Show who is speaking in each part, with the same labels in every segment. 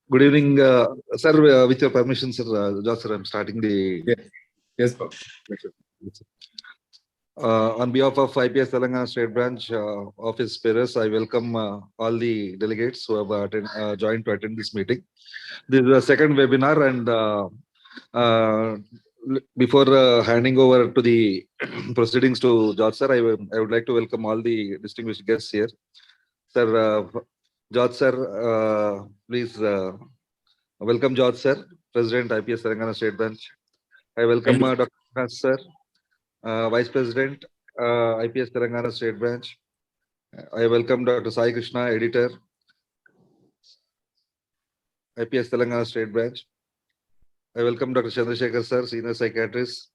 Speaker 1: Good evening, sir. With your permission, sir, George, sir, I'm starting the.
Speaker 2: Yes, Bob.
Speaker 1: On behalf of IPS Telangana State Branch Office Paris, I welcome all the delegates who have joined to attend this meeting. This is the second webinar, and before handing over to the proceedings to George, sir, I would like to welcome all the distinguished guests here. Sir, George, sir, please welcome George, sir, President IPS Telangana State Branch. I welcome Dr. Anand, sir, Vice President, IPS Telangana State Branch. I welcome Dr. Sai Krishna, Editor, IPS Telangana State Branch. I welcome Dr. Chandrasekhar, sir, Senior Psychiatrist.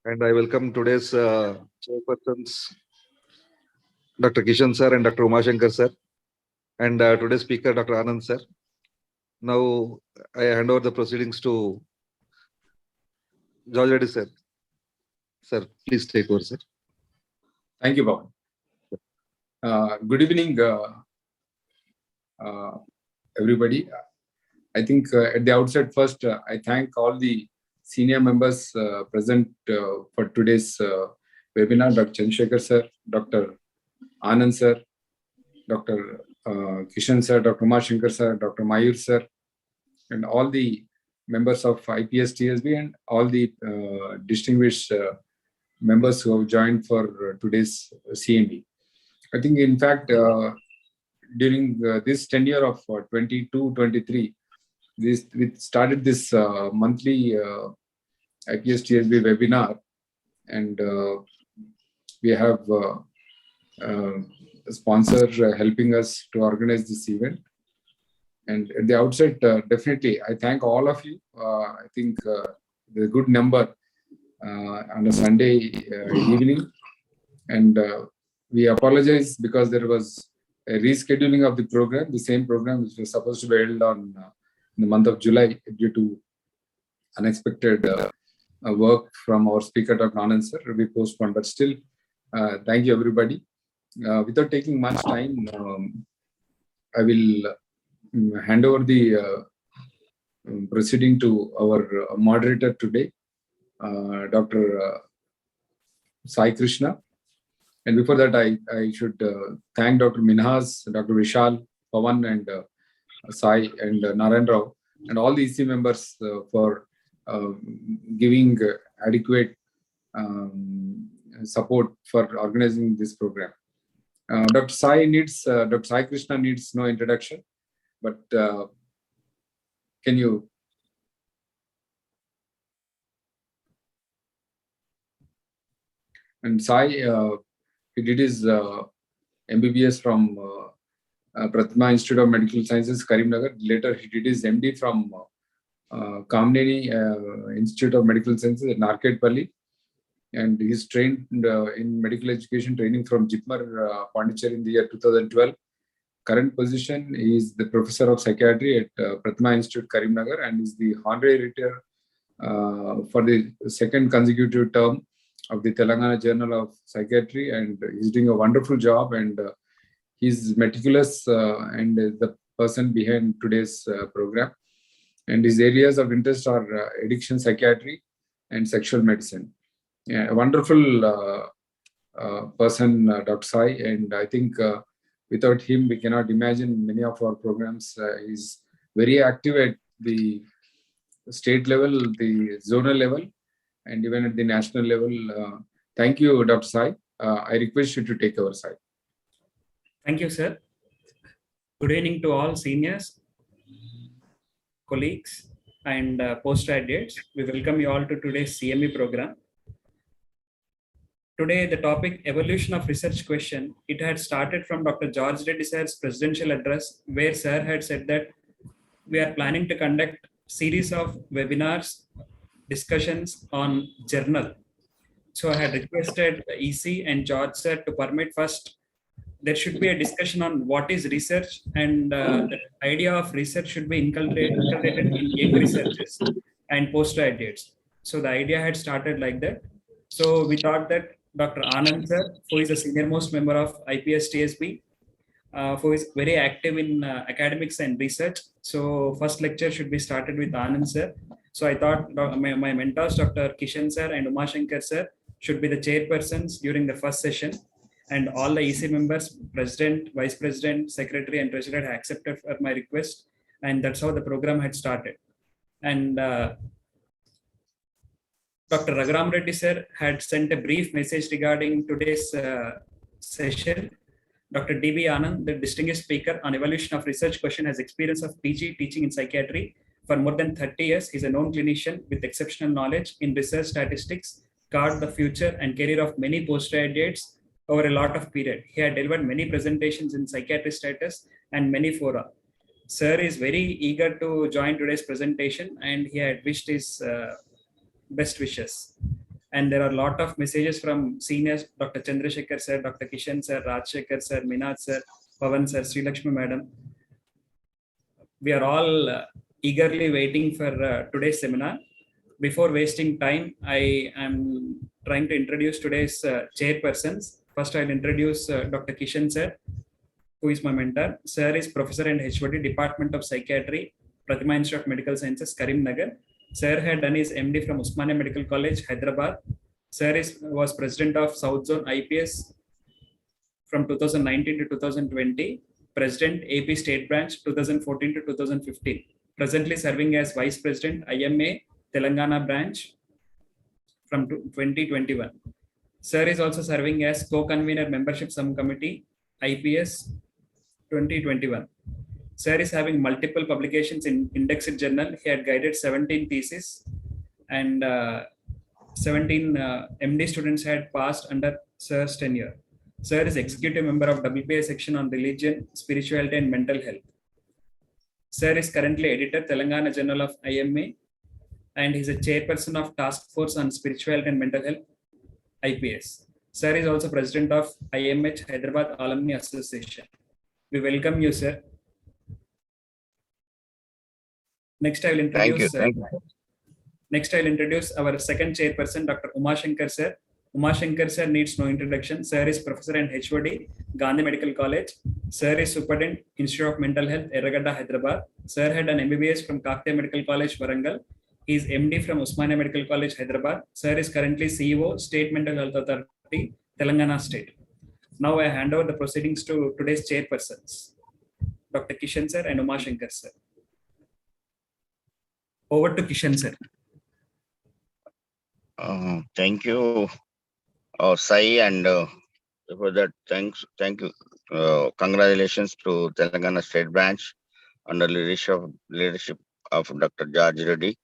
Speaker 1: And I welcome today's chairpersons, Dr. Kishan, sir, and Dr. Umashankar, sir. And today's speaker, Dr. Anand, sir. Now, I hand over the proceedings to George Reddy, sir. Sir, please take over, sir.
Speaker 2: Thank you, Bob. Good evening, everybody. I think at the outset, first, I thank all the senior members present for today's webinar, Dr. Chandrasekhar, sir, Dr. Anand, sir, Dr. Kishan, sir, Dr. Umashankar, sir, Dr. Mayur, sir, and all the members of IPSTSB and all the distinguished members who have joined for today's CME. I think, in fact, during this tenure of 22-23, we started this monthly IPSTSB webinar, and we have a sponsor helping us to organize this event. And at the outset, definitely, I thank all of you. I think there's a good number on a Sunday evening, and we apologize because there was a rescheduling of the program, the same program which was supposed to be held on in the month of July due to unexpected work from our speaker, Dr. Anand, sir. We postponed, but still, thank you, everybody. Without taking much time, I will hand over the proceeding to our moderator today, Dr. Sai Krishna. And before that, I should thank Dr. Minhas, Dr. Vishal, Pawan, and Sai, and Narayan Rao, and all the EC members for giving adequate support for organizing this program. Dr. Sai Krishna needs no introduction, but can you? And Sai, he did his MBBS from Prathama Institute of Medical Sciences, Karimnagar. Later, he did his MD from Kamneni Institute of Medical Sciences at Narketpalli. And he's trained in medical education training from Jipmar, Pondicherry in the year 2012. Current position is the Professor of Psychiatry at Prathama Institute, Karimnagar, and is the Honorary Editor for the second consecutive term of the Telangana Journal of Psychiatry, and he's doing a wonderful job, and he's meticulous and the person behind today's program. And his areas of interest are addiction psychiatry and sexual medicine. Yeah, a wonderful person, Dr. Sai, and I think without him, we cannot imagine many of our programs. He's very active at the state level, the zonal level, and even at the national level. Thank you, Dr. Sai. I request you to take over, Sai.
Speaker 3: Thank you, sir. Good evening to all seniors, colleagues, and postgraduates. We welcome you all to today's CME program. Today, the topic, evolution of research question, it had started from Dr. George Reddy sir's presidential address, where sir had said that we are planning to conduct series of webinars, discussions on journal. So I had requested EC and George sir to permit first, there should be a discussion on what is research, and the idea of research should be inculcated in young researchers and postgraduates. So the idea had started like that. So we thought that Dr. Anand sir, who is the senior most member of IPSTSB, who is very active in academics and research. So first lecture should be started with Anand sir. So I thought my mentors, Dr. Kishan sir and Uma Shankar sir, should be the chairpersons during the first session. And all the EC members, president, vice president, secretary, and treasurer had accepted for my request. And that's how the program had started. And Dr. Raghuram Reddy sir had sent a brief message regarding today's session. Dr. D.B. Anand, the distinguished speaker on evolution of research question, has experience of PG teaching in psychiatry for more than 30 years. He's a known clinician with exceptional knowledge in research statistics, carved the future and career of many postgraduates over a lot of period. He had delivered many presentations in psychiatry status and many fora. Sir is very eager to join today's presentation and he had wished his best wishes. And there are a lot of messages from seniors, Dr. Chandrasekhar sir, Dr. Kishan sir, Rajshekhar sir, Minat sir, Pavan sir, Sri Lakshmi madam. We are all eagerly waiting for today's seminar. Before wasting time, I am trying to introduce today's chairpersons. First, I'll introduce Dr. Kishan sir, who is my mentor. Sir is Professor and HOD, Department of Psychiatry, Pratima Institute of Medical Sciences, Karimnagar. Sir had done his MD from Osmania Medical College, Hyderabad. Sir was president of South Zone IPS from 2019 to 2020, president AP State Branch 2014 to 2015. Presently serving as vice president IMA Telangana Branch from 2021. Sir is also serving as co-convener membership subcommittee IPS 2021. Sir is having multiple publications in indexed journal. He had guided 17 theses and 17 MD students had passed under Sir's tenure. Sir is executive member of WPA section on religion, spirituality and mental health. Sir is currently editor Telangana Journal of IMA and he's a chairperson of Task Force on Spirituality and Mental Health IPS. Sir is also president of IMH Hyderabad Alumni Association. We welcome you, sir. Next, I will introduce.
Speaker 4: Thank you.
Speaker 3: Next, I will introduce our second chairperson, Dr. Uma Shankar sir. Uma Shankar sir needs no introduction. Sir is professor and HOD, Gandhi Medical College. Sir is superintendent, Institute of Mental Health, Erragadda, Hyderabad. Sir had an MBBS from Kakatiya Medical College, Warangal. He is MD from Osmania Medical College, Hyderabad. Sir is currently CEO, State Mental Health Authority, Telangana State. Now I hand over the proceedings to today's chairpersons, Dr. Kishan sir and Uma Shankar sir. Over to Kishan sir.
Speaker 4: Thank you, Sai, and for that, thank you. Congratulations to Telangana State Branch under leadership of Dr. George Reddy.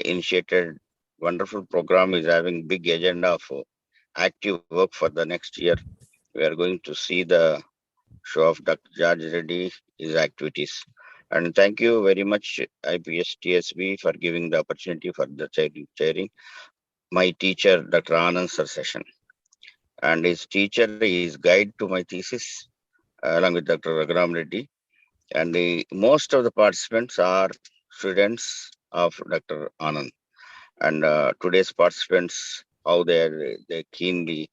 Speaker 4: Initiated wonderful program, is having big agenda of active work for the next year. We are going to see the show of Dr. George Reddy, his activities. And thank you very much, IPSTSB, for giving the opportunity for the chairing. My teacher, Dr. Anand sir session. And his teacher is guide to my thesis, along with Dr. Raghuram Reddy. And most of the participants are students of Dr. Anand. And today's participants, how they keenly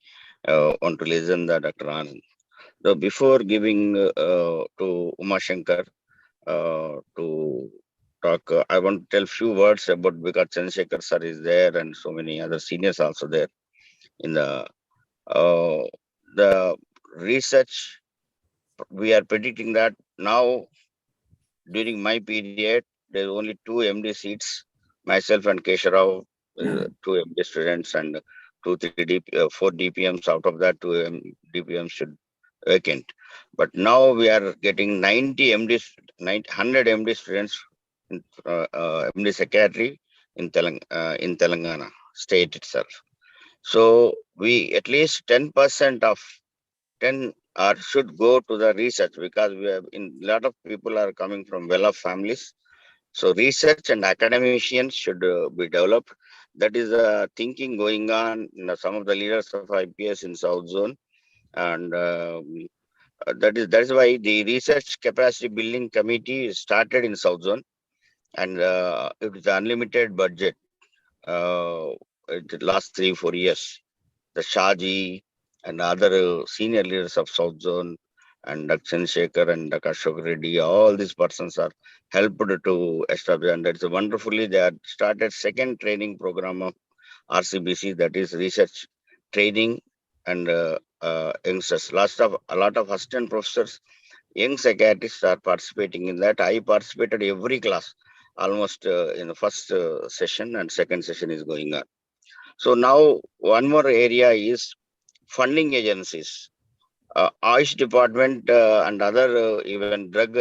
Speaker 4: want to listen to Dr. Anand. So before giving to Uma Shankar to talk, I want to tell few words about, because Chandrasekhar sir is there and so many other seniors also there in the research. We are predicting that now during my period, there's only 2 MD seats, myself and Kesharao, 2 MD students and 4 DPMs. Out of that, 2 DPMs should vacant. But now we are getting 100 MD students in MD Psychiatry in Telangana state itself. So we at least 10% of 10 should go to the research, because we have a lot of people are coming from well-off families. So research and academicians should be developed. That is the thinking going on in some of the leaders of IPS in South Zone, and that is why the research capacity building committee started in South Zone, and it is unlimited budget. It last 3-4 years. The Shaji and other senior leaders of South Zone and Dakshin Shekhar and Ashok Reddy, all these persons are helped to establish, and it's wonderfully they have started second training program of RCBC, that is research training and youngsters. A lot of assistant professors, young psychiatrists are participating in that. I participated every class almost in the first session, and second session is going on. So now one more area is funding agencies. Ayush department and other even drug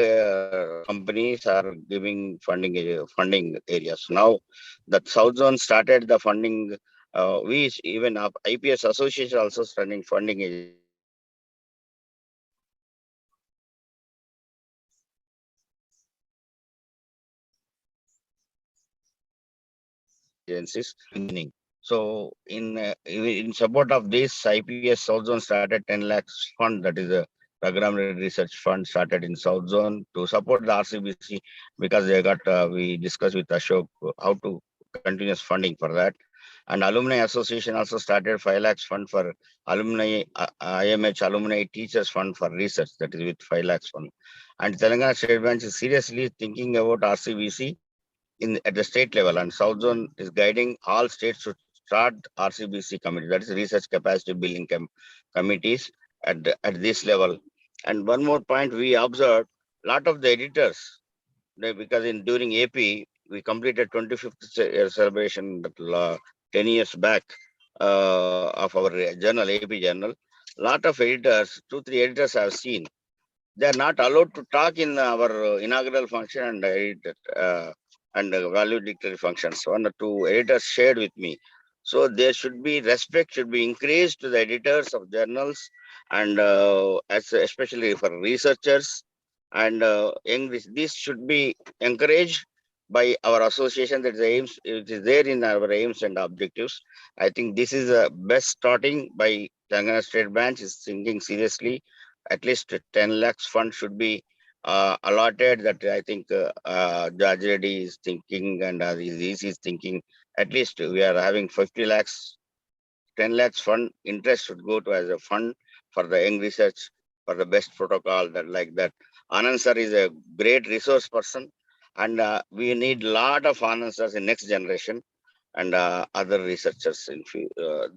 Speaker 4: companies are giving funding areas. Now that South Zone started the funding, we even IPS Association also starting funding agencies beginning. So in support of this, IPS South Zone started 10 lakhs fund, that is a program research fund started in South Zone to support the RCBC, because they got we discussed with Ashok how to continuous funding for that. And Alumni Association also started 5 lakhs fund for alumni, IMH alumni teachers fund for research, that is with 5 lakhs fund. And Telangana State Branch is seriously thinking about RCBC at the state level, and South Zone is guiding all states to start RCBC committee, that is research capacity building committees at this level. And one more point we observed, lot of the editors, because during AP we completed 25th year celebration 10 years back of our journal, AP journal. Lot of editors, 2-3 editors have seen, they are not allowed to talk in our inaugural function and valedictory functions. One or two editors shared with me. So there should be respect, should be increased to the editors of journals, and especially for researchers. And this should be encouraged by our association. That aims, it is there in our aims and objectives. I think this is the best starting by Telangana State Branch is thinking seriously. At least 10 lakhs fund should be allotted. That I think Judge Reddy is thinking, and EC is thinking. At least we are having 50 lakhs, 10 lakhs fund. Interest should go to as a fund for the young research, for the best protocol, that like that. Anand sir is a great resource person, and we need lot of Anand sirs in next generation, and other researchers.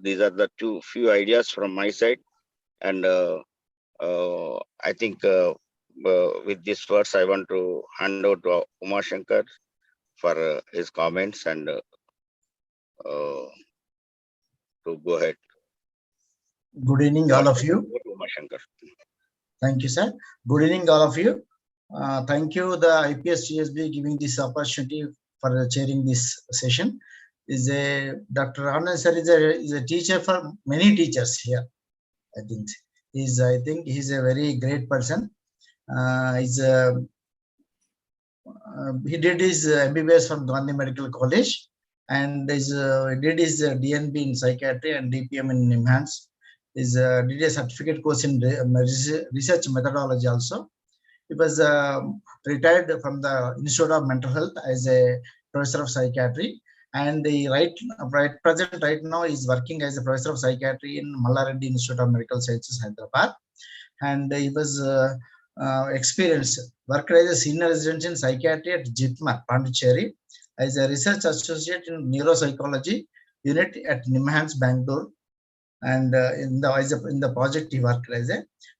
Speaker 4: These are the few ideas from my side, and I think with these words, I want to hand over to Uma Shankar for his comments and to go ahead.
Speaker 5: Good evening, all of you.
Speaker 4: Uma Shankar.
Speaker 5: Thank you, sir. Good evening, all of you. Thank you, the IPSTSB, giving this opportunity for chairing this session. Dr. Anand sir is a teacher for many teachers here. I think he's a very great person. He did his MBBS from Gandhi Medical College, and he did his DNB in psychiatry and DPM in NIMHANS. He did a certificate course in research methodology also. He was retired from the Institute of Mental Health as a professor of psychiatry, and right now is working as a professor of psychiatry in Mallareddy Institute of Medical Sciences, Hyderabad. And he was worked as a senior resident in psychiatry at JIPMER, Pondicherry, as a research associate in neuropsychology unit at NIMHANS, Bangalore. And in the project he worked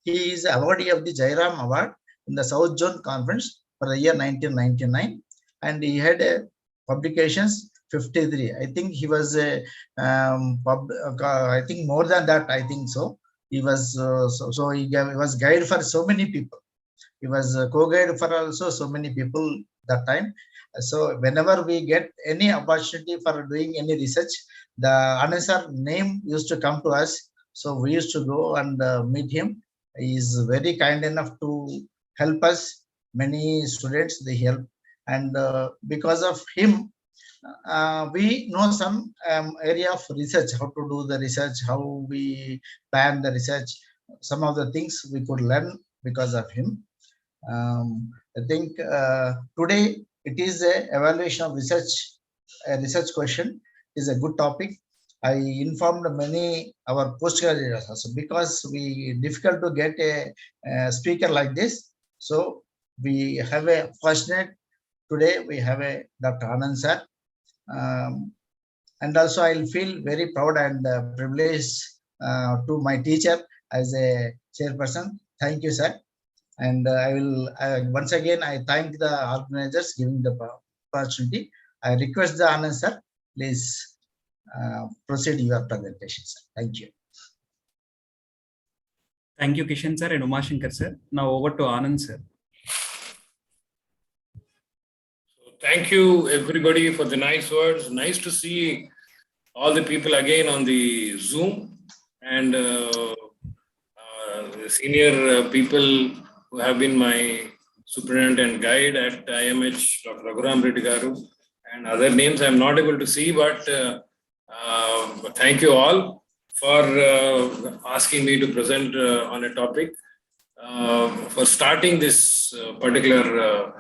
Speaker 5: he is awardee of the Jairam Award in the South Zone Conference for the year 1999, and he had publications 53. I think he was I think more than that. I think so. He was he was guide for so many people. He was co-guide for also so many people that time. So whenever we get any opportunity for doing any research, the Anand sir name used to come to us. So we used to go and meet him. He is very kind enough to help us. Many students they help, and because of him, we know some area of research, how to do the research, how we plan the research. Some of the things we could learn because of him. I think today it is a evaluation of research. A research question is a good topic. I informed many our postgraduates also because we difficult to get a speaker like this. So we have a fortunate today we have a Dr. Anand sir. And also I'll feel very proud and privileged to my teacher as a chairperson. Thank you, sir. And I will once again I thank the organizers giving the opportunity. I request the Anand sir, please proceed your presentation, sir. Thank you.
Speaker 3: Thank you, Kishan sir and Umashankar sir. Now over to Anand sir.
Speaker 6: Thank you, everybody, for the nice words. Nice to see all the people again on the Zoom and the senior people who have been my superintendent and guide at IMH, Dr. Raghuram Reddy Garu, and other names I'm not able to see, but thank you all for asking me to present on a topic, for starting this particular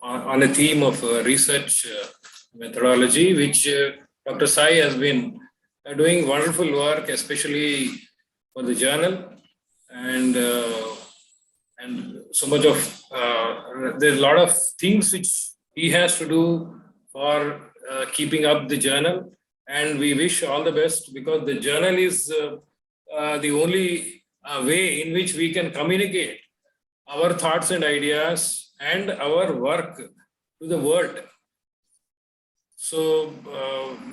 Speaker 6: on a theme of research methodology, which Dr. Sai has been doing wonderful work, especially for the journal, and so much of there's a lot of things which he has to do for keeping up the journal, and we wish all the best because the journal is the only way in which we can communicate our thoughts and ideas and our work to the world. So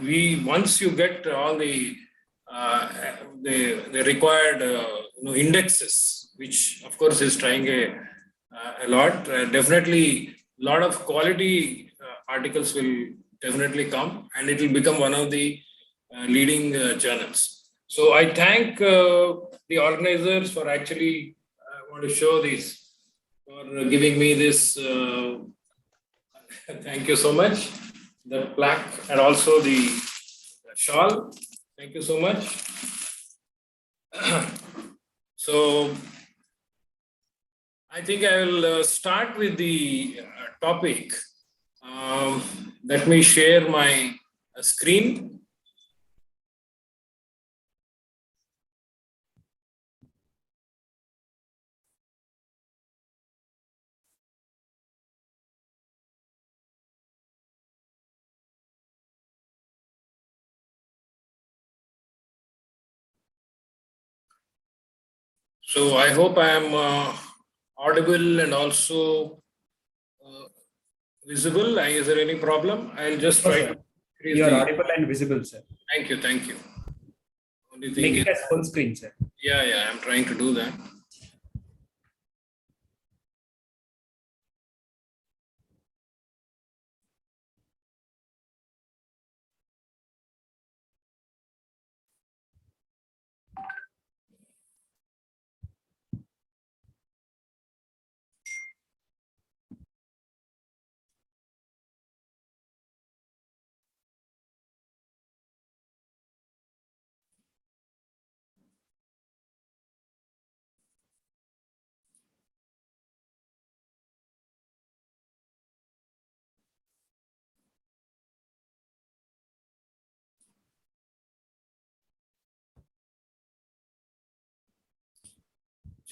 Speaker 6: once you get all the required indexes, which of course is trying a lot, definitely a lot of quality articles will definitely come, and it will become one of the leading journals. So I thank the organizers for actually I want to show this, for giving me this. Thank you so much. The plaque and also the shawl. Thank you so much. So I think I will start with the topic. Let me share my screen. So I hope I am audible and also visible. Is there any problem? I'll just try to increase
Speaker 3: You are
Speaker 6: the...
Speaker 3: audible and visible, sir.
Speaker 6: Thank you, thank you. Only thing
Speaker 3: Make it
Speaker 6: is...
Speaker 3: as full screen, sir.
Speaker 6: Yeah, I'm trying to do that.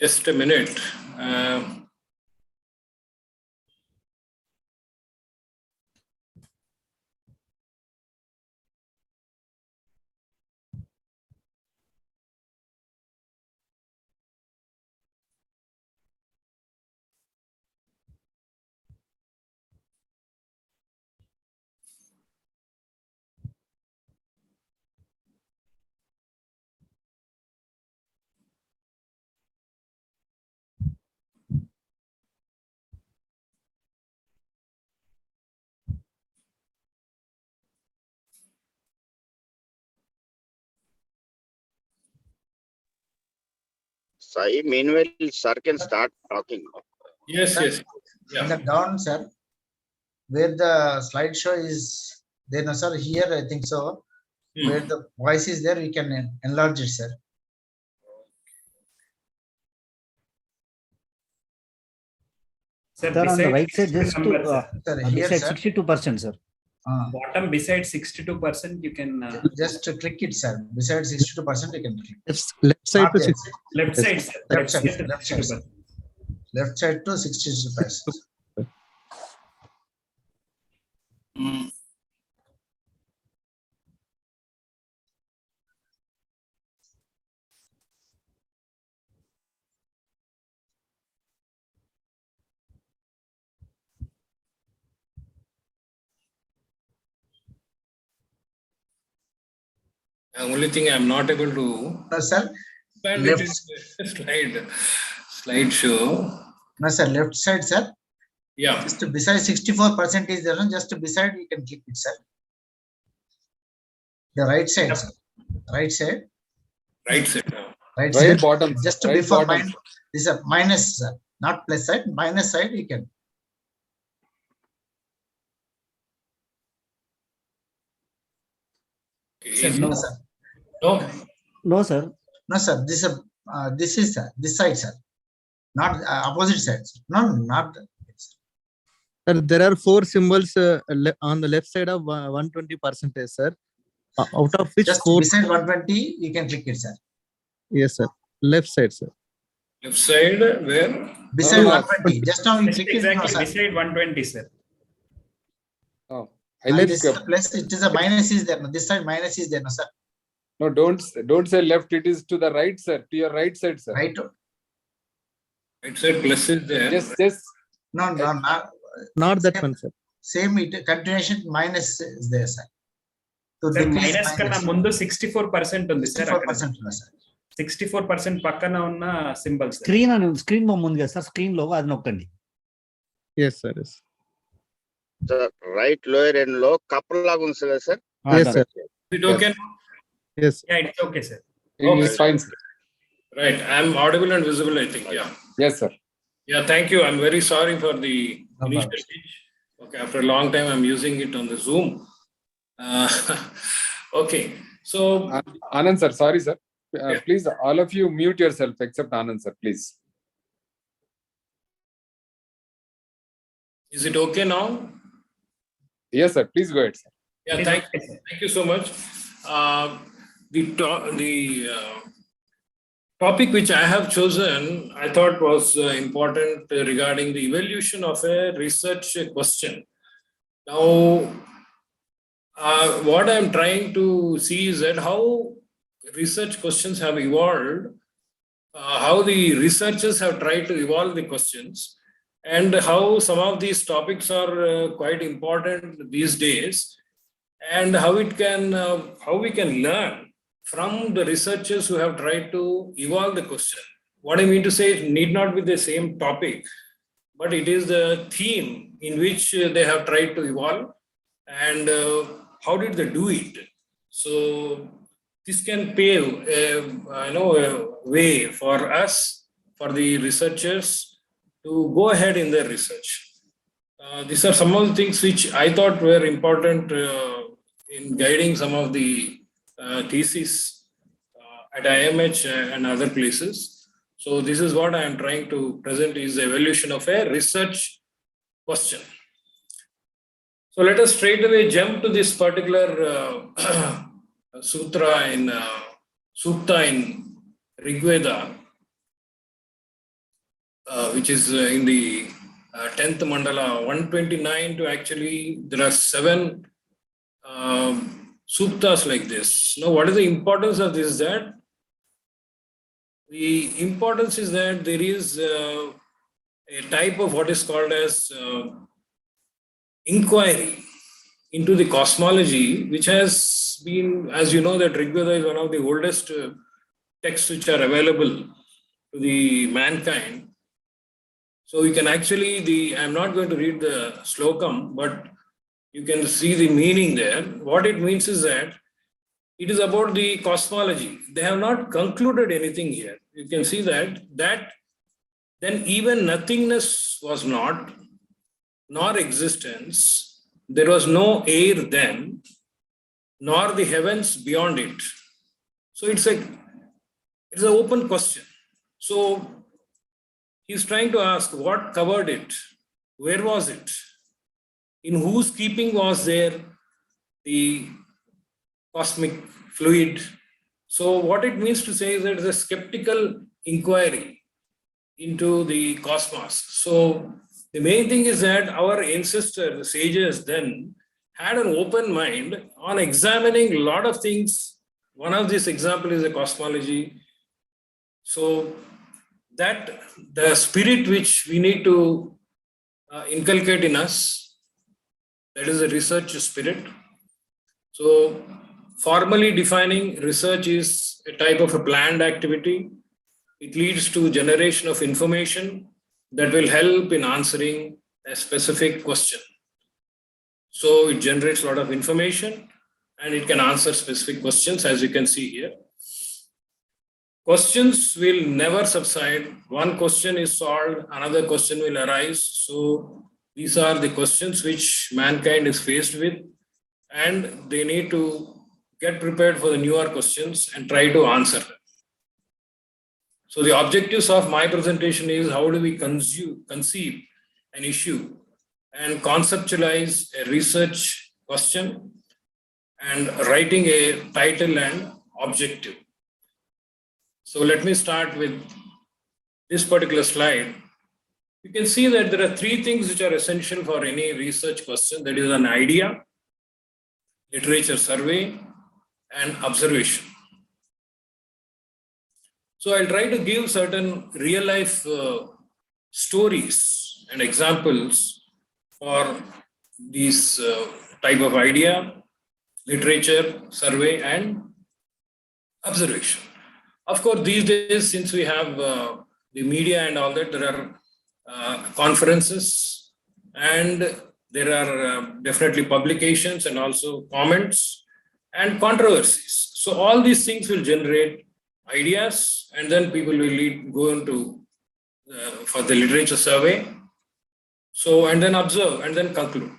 Speaker 6: Just a minute.
Speaker 4: Sai, meanwhile, sir can start talking.
Speaker 6: Yes.
Speaker 5: In
Speaker 6: Yeah.
Speaker 5: the down, sir, where the slideshow is there, no, sir. Here, I think so. Where the voice is there, we can enlarge it, sir.
Speaker 3: Sir,
Speaker 7: Sir, on the
Speaker 3: beside
Speaker 7: right side, just
Speaker 3: number, sir.
Speaker 5: Sir,
Speaker 7: on this
Speaker 5: here,
Speaker 7: side,
Speaker 5: sir.
Speaker 7: 62%, sir.
Speaker 3: Bottom beside 62%, you can
Speaker 5: Just click it, sir. Besides 62%, you can click.
Speaker 7: Left side
Speaker 5: Not
Speaker 7: to
Speaker 5: yes.
Speaker 7: 60.
Speaker 3: left side, sir.
Speaker 5: Left side,
Speaker 3: to
Speaker 5: left side,
Speaker 3: 62%.
Speaker 5: Left side to 62%.
Speaker 6: The only thing I'm not able to
Speaker 5: No, sir.
Speaker 6: expand
Speaker 5: Left.
Speaker 6: it in slideshow.
Speaker 5: No, sir. Left side, sir.
Speaker 6: Yeah.
Speaker 5: Just beside 64% is there. Just beside, you can click it, sir. The right side, sir. Right side.
Speaker 6: Right side.
Speaker 5: Right
Speaker 2: Right
Speaker 5: side.
Speaker 2: bottom.
Speaker 5: Just
Speaker 2: Right
Speaker 5: before
Speaker 2: bottom.
Speaker 5: this is a minus, sir. Not plus side. Minus side, you can.
Speaker 3: Sir, no.
Speaker 5: Sir.
Speaker 6: No.
Speaker 8: No, sir.
Speaker 5: No, sir. This is this side, sir. Not opposite side. Sir. No, not.
Speaker 7: Sir, there are 4 symbols on the left side of 120%, sir. Out of which
Speaker 5: Just
Speaker 7: 4?
Speaker 5: beside 120, you can click it, sir.
Speaker 7: Yes, sir. Left side, sir.
Speaker 6: Left side where?
Speaker 5: Beside
Speaker 2: No,
Speaker 5: 120. Just now you
Speaker 3: Just
Speaker 5: click it. No,
Speaker 3: exactly
Speaker 5: sir.
Speaker 3: beside 120, sir.
Speaker 2: Oh, I
Speaker 5: And
Speaker 2: think
Speaker 5: this is a plus. It is a minus is there. No, this side minus is there, no, sir.
Speaker 2: no, don't say left. It is to the right, sir. To your right side, sir.
Speaker 5: Right.
Speaker 6: Right side plus is there.
Speaker 2: Just
Speaker 5: No, no,
Speaker 7: Not that
Speaker 5: Same.
Speaker 7: one, sir.
Speaker 5: same continuation minus is there, sir. So
Speaker 3: Sir,
Speaker 5: decrease
Speaker 3: minus కన్నా ముందు 64% ఉంది sir.
Speaker 5: 64% no, sir.
Speaker 3: 64% పక్కన ఉన్న symbols.
Speaker 8: Screen బొమ్మ ఉంది కదా sir, screen లో అది నొక్కండి.
Speaker 7: Yes, sir. Yes.
Speaker 4: The right lower end low couple లాగా ఉంది కదా sir.
Speaker 7: Yes, sir.
Speaker 6: Is it okay?
Speaker 7: Yes.
Speaker 3: Yeah, it's okay, sir.
Speaker 2: it is fine, sir.
Speaker 6: Right. I'm audible and visible, I think. Yeah.
Speaker 2: Yes, sir.
Speaker 6: Yeah, thank you. I'm very sorry for the
Speaker 5: No
Speaker 6: initial
Speaker 5: problem.
Speaker 6: glitch. Okay, after a long time, I'm using it on the Zoom. Okay, so
Speaker 2: Anand, sir. Sorry, sir.
Speaker 6: Yeah.
Speaker 2: Please, all of you mute yourself except Anand, sir. Please.
Speaker 6: is it okay now?
Speaker 2: Yes, sir. Please go ahead, sir.
Speaker 6: Yeah,
Speaker 3: It's
Speaker 6: thank
Speaker 3: okay, sir.
Speaker 6: Thank you so much. The topic which I have chosen, I thought was important regarding the evaluation of a research question. Now, what I'm trying to see is that how research questions have evolved, how the researchers have tried to evolve the questions, and how some of these topics are quite important these days, and how we can learn from the researchers who have tried to evolve the question. What I mean to say, it need not be the same topic, but it is the theme in which they have tried to evolve, and how did they do it. So this can pave a way for us, for the researchers, to go ahead in their research. These are some of the things which I thought were important in guiding some of the thesis at IMH and other places. So this is what I am trying to present, is the evaluation of a research question. So let us straight away jump to this particular sutra in Sukta in Rigveda, which is in the 10th mandala 129 to actually there are 7 suktas like this. Now, what is the importance of this? That the importance is that there is a type of what is called as inquiry into the cosmology, which has been, as you know, that Rigveda is one of the oldest texts which are available to the mankind. So you can actually, I'm not going to read the slokam, but you can see the meaning there. What it means is that it is about the cosmology. They have not concluded anything here. You can see that then even nothingness was not, nor existence. There was no air then, nor the heavens beyond it. So it's an open question. So he's trying to ask what covered it, where was it, In whose keeping was there the cosmic fluid? So what it means to say is that it's a skeptical inquiry into the cosmos. So the main thing is that our ancestors, the sages then, had an open mind on examining a lot of things. One of these examples is the cosmology. So that the spirit which we need to inculcate in us, that is a research spirit. So formally defining, research is a type of a planned activity. It leads to generation of information that will help in answering a specific question. So it generates a lot of information and it can answer specific questions, as you can see here. Questions will never subside. One question is solved, another question will arise. So these are the questions which mankind is faced with, and they need to get prepared for the newer questions and try to answer them. So the objectives of my presentation is how do we conceive an issue and conceptualize a research question and writing a title and objective. So let me start with this particular slide. You can see that there are three things which are essential for any research question. That is an idea, literature survey, and observation. So I'll try to give certain real life stories and examples for these type of idea, literature, survey, and observation. Of course, these days, since we have the media and all that, there are conferences and there are definitely publications and also comments and controversies. So all these things will generate ideas, and then people will go into for the literature survey. So, and then observe and then conclude.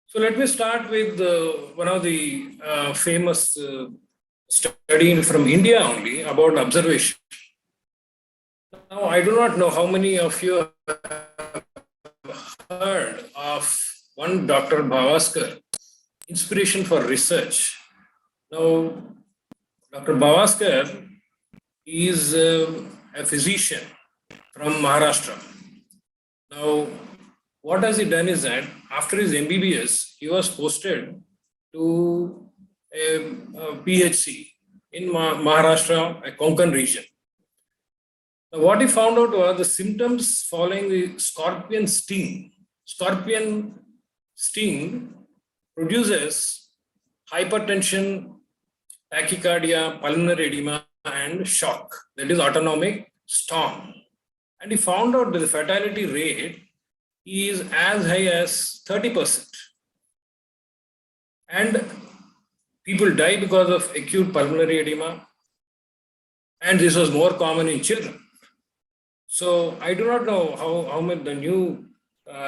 Speaker 6: So let me start with one of the famous study from India only about observation. Now, I do not know how many of you have heard of one Dr. Bhavaskar, inspiration for research. Now, Dr. Bhavaskar is a physician from Maharashtra. Now, what has he done is that after his MBBS, he was posted to a PHC in Maharashtra, a Konkan region. Now, what he found out was the symptoms following the scorpion sting. Scorpion sting produces hypertension, tachycardia, pulmonary edema, and shock, that is autonomic storm. And he found out that the fatality rate is as high as 30%. And people die because of acute pulmonary edema. And this was more common in children. So I do not know how much the new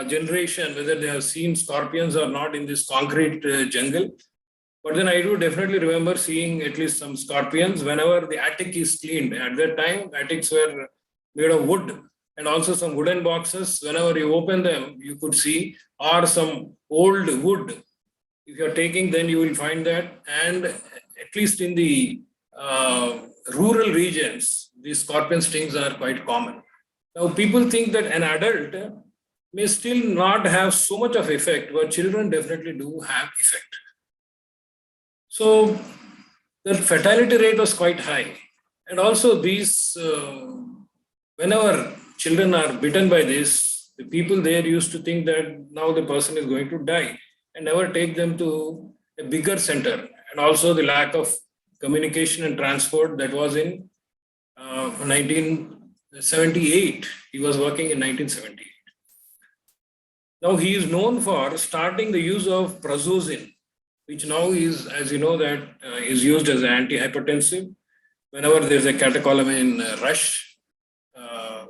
Speaker 6: generation, whether they have seen scorpions or not in this concrete jungle. But then I do definitely remember seeing at least some scorpions whenever the attic is cleaned. At that time, attics were made of wood and also some wooden boxes. Whenever you open them, you could see, or some old wood. If you're taking, then you will find that. And at least in the rural regions, these scorpion stings are quite common. Now, people think that an adult may still not have so much of effect, but children definitely do have effect. So the fatality rate was quite high. And also these, whenever children are bitten by this, the people there used to think that now the person is going to die and never take them to a bigger center. And also the lack of communication and transport that was in 1978. He was working in 1978. Now he is known for starting the use of prazosin, which now is, as you know, that is used as an antihypertensive whenever there's a catecholamine rush,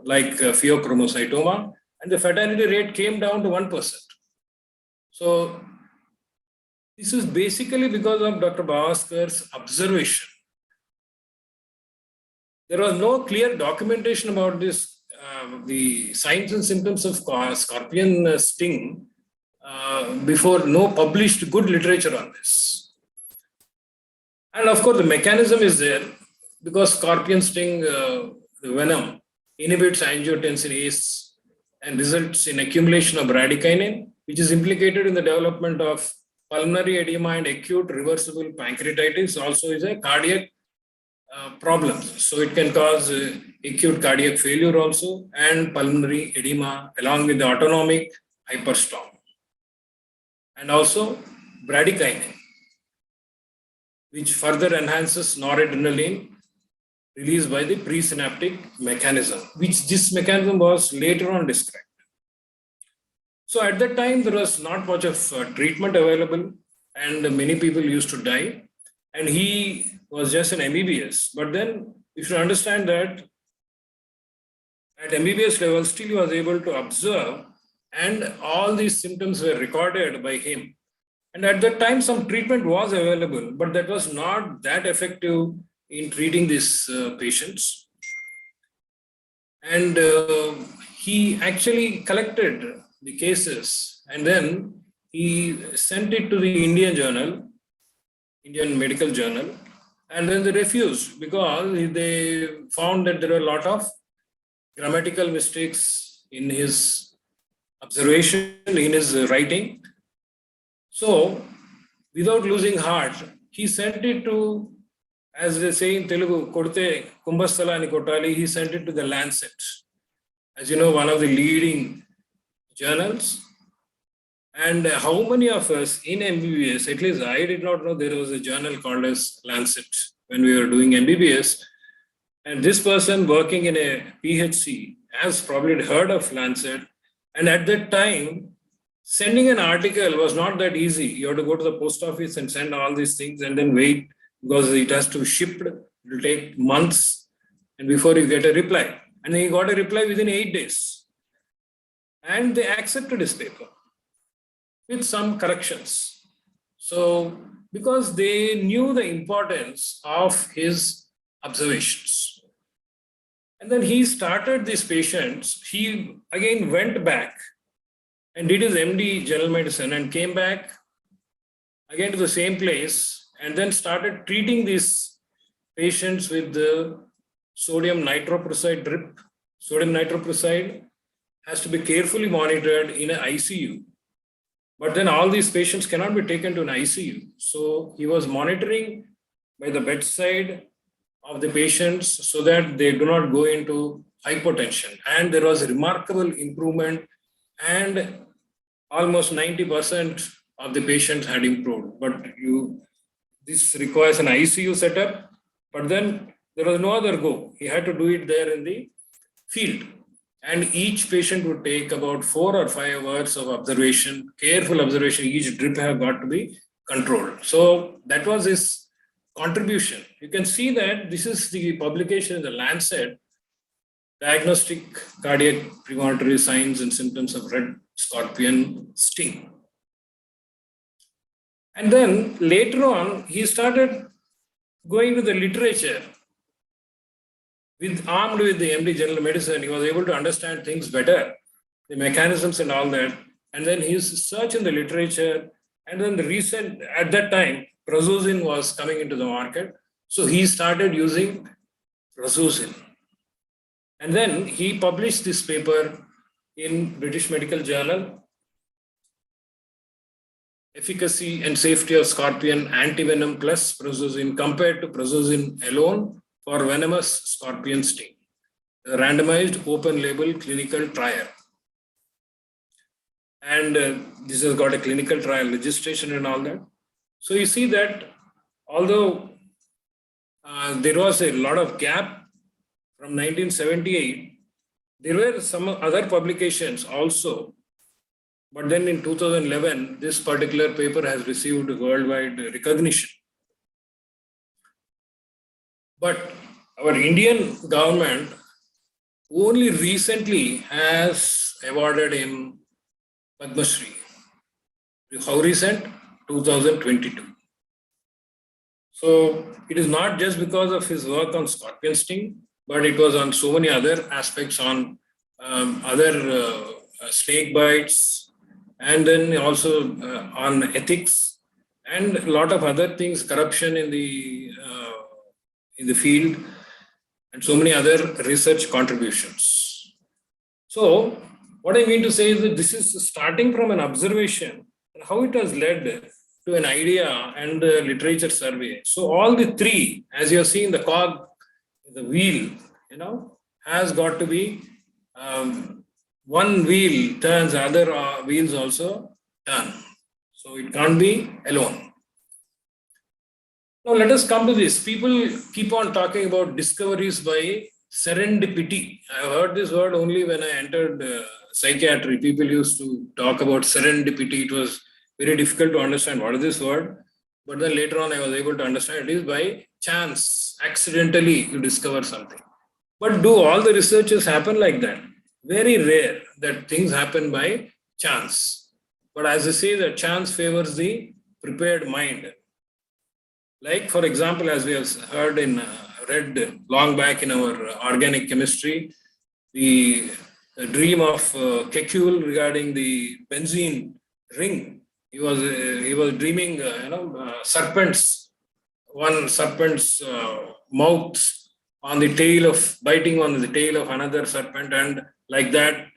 Speaker 6: like pheochromocytoma, and the fatality rate came down to 1%. So this is basically because of Dr. Bhavaskar's observation. There was no clear documentation about this, the signs and symptoms of scorpion sting before, no published good literature on this. And of course, the mechanism is there because scorpion sting, the venom, inhibits angiotensin ACE and results in accumulation of bradykinin, which is implicated in the development of pulmonary edema and acute reversible pancreatitis. Also is a cardiac problem. So it can cause acute cardiac failure also and pulmonary edema along with the autonomic hyperstorm. And also bradykinin, which further enhances noradrenaline released by the presynaptic mechanism, which this mechanism was later on described. So at that time, there was not much of treatment available and many people used to die. And he was just an MBBS. But then you should understand that at MBBS level, still he was able to observe and all these symptoms were recorded by him. And at that time, some treatment was available, but that was not that effective in treating these patients. And he actually collected the cases and then he sent it to the Indian Medical Journal, and then they refused because they found that there were a lot of grammatical mistakes in his observation, in his writing. So, without losing heart, he sent it to, as they say in Telugu, Kodte Kumbhasthala ani Kotali, he sent it to the Lancet. As you know, one of the leading journals. And how many of us in MBBS, at least I did not know there was a journal called as Lancet when we were doing MBBS. And this person working in a PHC has probably heard of Lancet. And at that time, sending an article was not that easy. You have to go to the post office and send all these things and then wait because it has to be shipped. It will take months and before you get a reply. And then he got a reply within 8 days. And they accepted his paper with some corrections. So, because they knew the importance of his observations. And then he started these patients. He again went back and did his MD general medicine and came back again to the same place and then started treating these patients with the sodium nitroprusside drip. Sodium nitroprusside has to be carefully monitored in an ICU. But then all these patients cannot be taken to an ICU. So he was monitoring by the bedside of the patients so that they do not go into hypotension. And there was a remarkable improvement and almost 90% of the patients had improved. But this requires an ICU setup, but then there was no other go. He had to do it there in the field. And each patient would take about 4 or 5 hours of observation, careful observation. Each drip have got to be controlled. So that was his contribution. You can see that this is the publication in the Lancet, Diagnostic Cardiac Premonitory Signs and Symptoms of Red Scorpion Sting. And then later on, he started going to the literature. Armed with the MD General Medicine, he was able to understand things better, the mechanisms and all that. And then his search in the literature, and then at that time, prazosin was coming into the market. So he started using prazosin. And then he published this paper in British Medical Journal, Efficacy and Safety of Scorpion Antivenom plus Prazosin compared to prazosin alone for venomous scorpion sting, a randomized open label clinical trial. And this has got a clinical trial registration and all that. So you see that although there was a lot of gap from 1978, there were some other publications also. But then in 2011, this particular paper has received worldwide recognition. But our Indian government only recently has awarded him Padma Shri. How recent? 2022. So it is not just because of his work on scorpion sting, but it was on so many other aspects on other snake bites and then also on ethics and a lot of other things, corruption in the field, and so many other research contributions. So what I mean to say is that this is starting from an observation and how it has led to an idea and a literature survey. So all the three, as you have seen, the cog, the wheel, has got to be one wheel turns, other wheels also turn. So it can't be alone. Now let us come to this. People keep on talking about discoveries by serendipity. I heard this word only when I entered psychiatry. People used to talk about serendipity. It was very difficult to understand what is this word. But then later on I was able to understand it is by chance, accidentally you discover something. But do all the researches happen like that? Very rare that things happen by chance. But as I say, that chance favors the prepared mind. Like, for example, as we have heard read long back in our organic chemistry, the dream of Kekulé regarding the benzene ring. He was dreaming, serpents, one serpent's mouth on the tail of, biting on the tail of another serpent, and like that.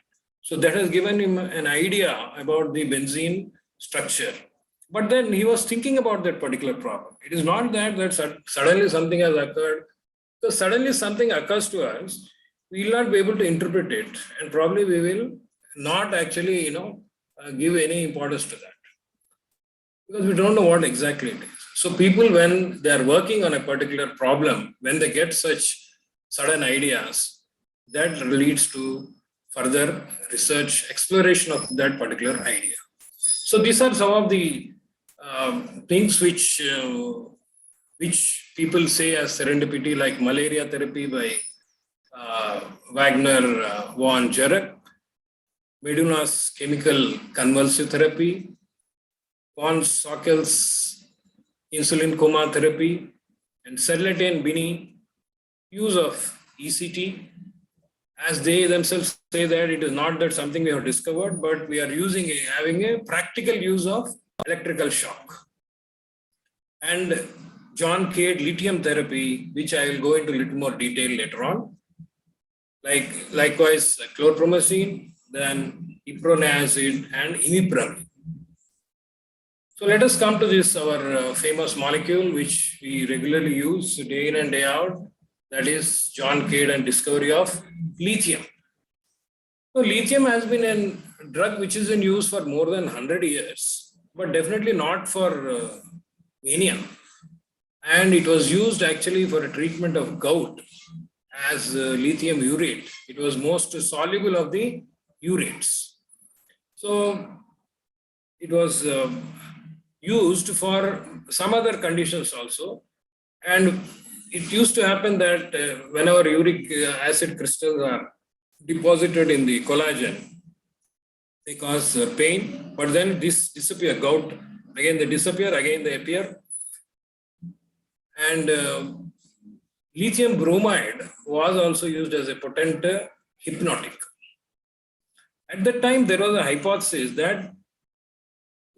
Speaker 6: So that has given him an idea about the benzene structure. But then he was thinking about that particular problem. It is not that suddenly something has occurred. So suddenly something occurs to us, we will not be able to interpret it, and probably we will not actually, give any importance to that, because we don't know what exactly it is. So people, when they are working on a particular problem, when they get such sudden ideas, that leads to further research, exploration of that particular idea. So these are some of the things which people say as serendipity, like malaria therapy by Wagner von Jurek, Meduna's chemical convulsive therapy, von Sockel's insulin coma therapy, and Serlette and Binney use of ECT, as they themselves say that it is not that something we have discovered, but we are having a practical use of electrical shock. And John Cade lithium therapy, which I will go into a little more detail later on. Likewise, chlorpromazine, then iproniazid and imipramine. So let us come to this, our famous molecule, which we regularly use day in and day out. That is John Cade and discovery of lithium. So lithium has been a drug which is in use for more than 100 years, but definitely not for mania. And it was used actually for a treatment of gout as lithium urate. It was most soluble of the urates. So it was used for some other conditions also. And it used to happen that whenever uric acid crystals are deposited in the collagen, they cause pain, but then this disappear, gout, again they disappear, again they appear. And lithium bromide was also used as a potent hypnotic. At that time, there was a hypothesis that,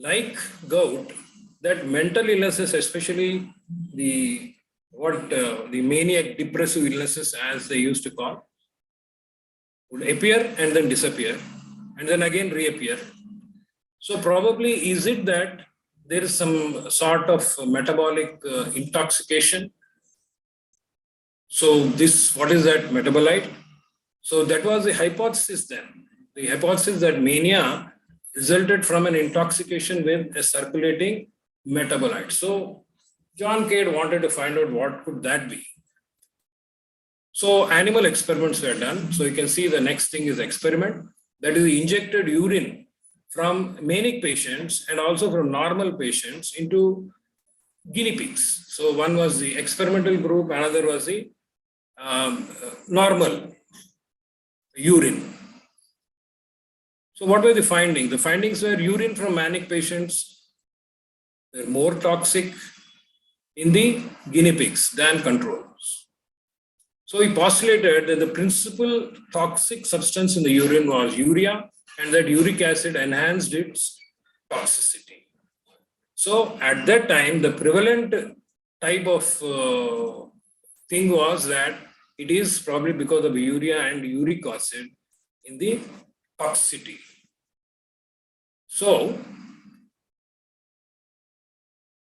Speaker 6: like gout, that mental illnesses, especially the maniac depressive illnesses, as they used to call, would appear and then disappear and then again reappear. So probably is it that there is some sort of metabolic intoxication? So what is that metabolite? So that was the hypothesis then. The hypothesis that mania resulted from an intoxication with a circulating metabolite. So John Cade wanted to find out what could that be. So animal experiments were done. So you can see the next thing is experiment. That is injected urine from manic patients and also from normal patients into guinea pigs. So one was the experimental group, another was the normal urine. So what were the findings? The findings were urine from manic patients were more toxic in the guinea pigs than controls. So he postulated that the principal toxic substance in the urine was urea, and that uric acid enhanced its toxicity. So at that time, the prevalent type of thing was that it is probably because of urea and uric acid in the toxicity. So,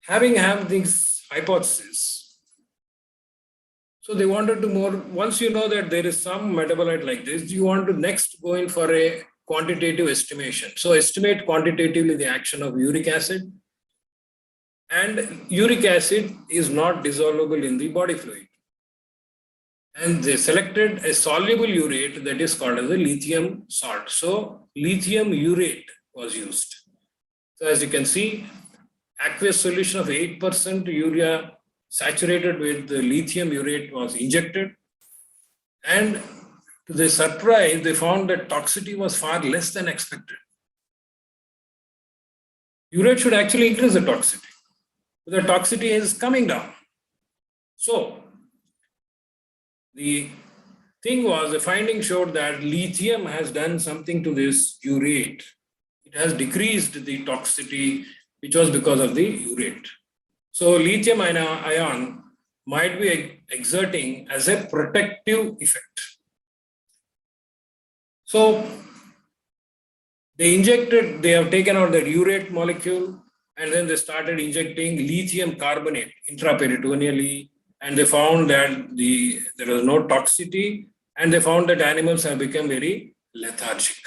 Speaker 6: having this hypothesis, so they wanted to more, once you know that there is some metabolite like this, you want to next go in for a quantitative estimation. So estimate quantitatively the action of uric acid. And uric acid is not dissolvable in the body fluid. And they selected a soluble urate that is called as a lithium salt. So lithium urate was used. So as you can see, aqueous solution of 8% urea saturated with the lithium urate was injected. And to their surprise, they found that toxicity was far less than expected. Urate should actually increase the toxicity. The toxicity is coming down. So the thing was, the finding showed that lithium has done something to this urate. It has decreased the toxicity, which was because of the urate. So lithium ion might be exerting as a protective effect. So they have taken out the urate molecule, and then they started injecting lithium carbonate intraperitoneally, and they found that there was no toxicity, and they found that animals have become very lethargic.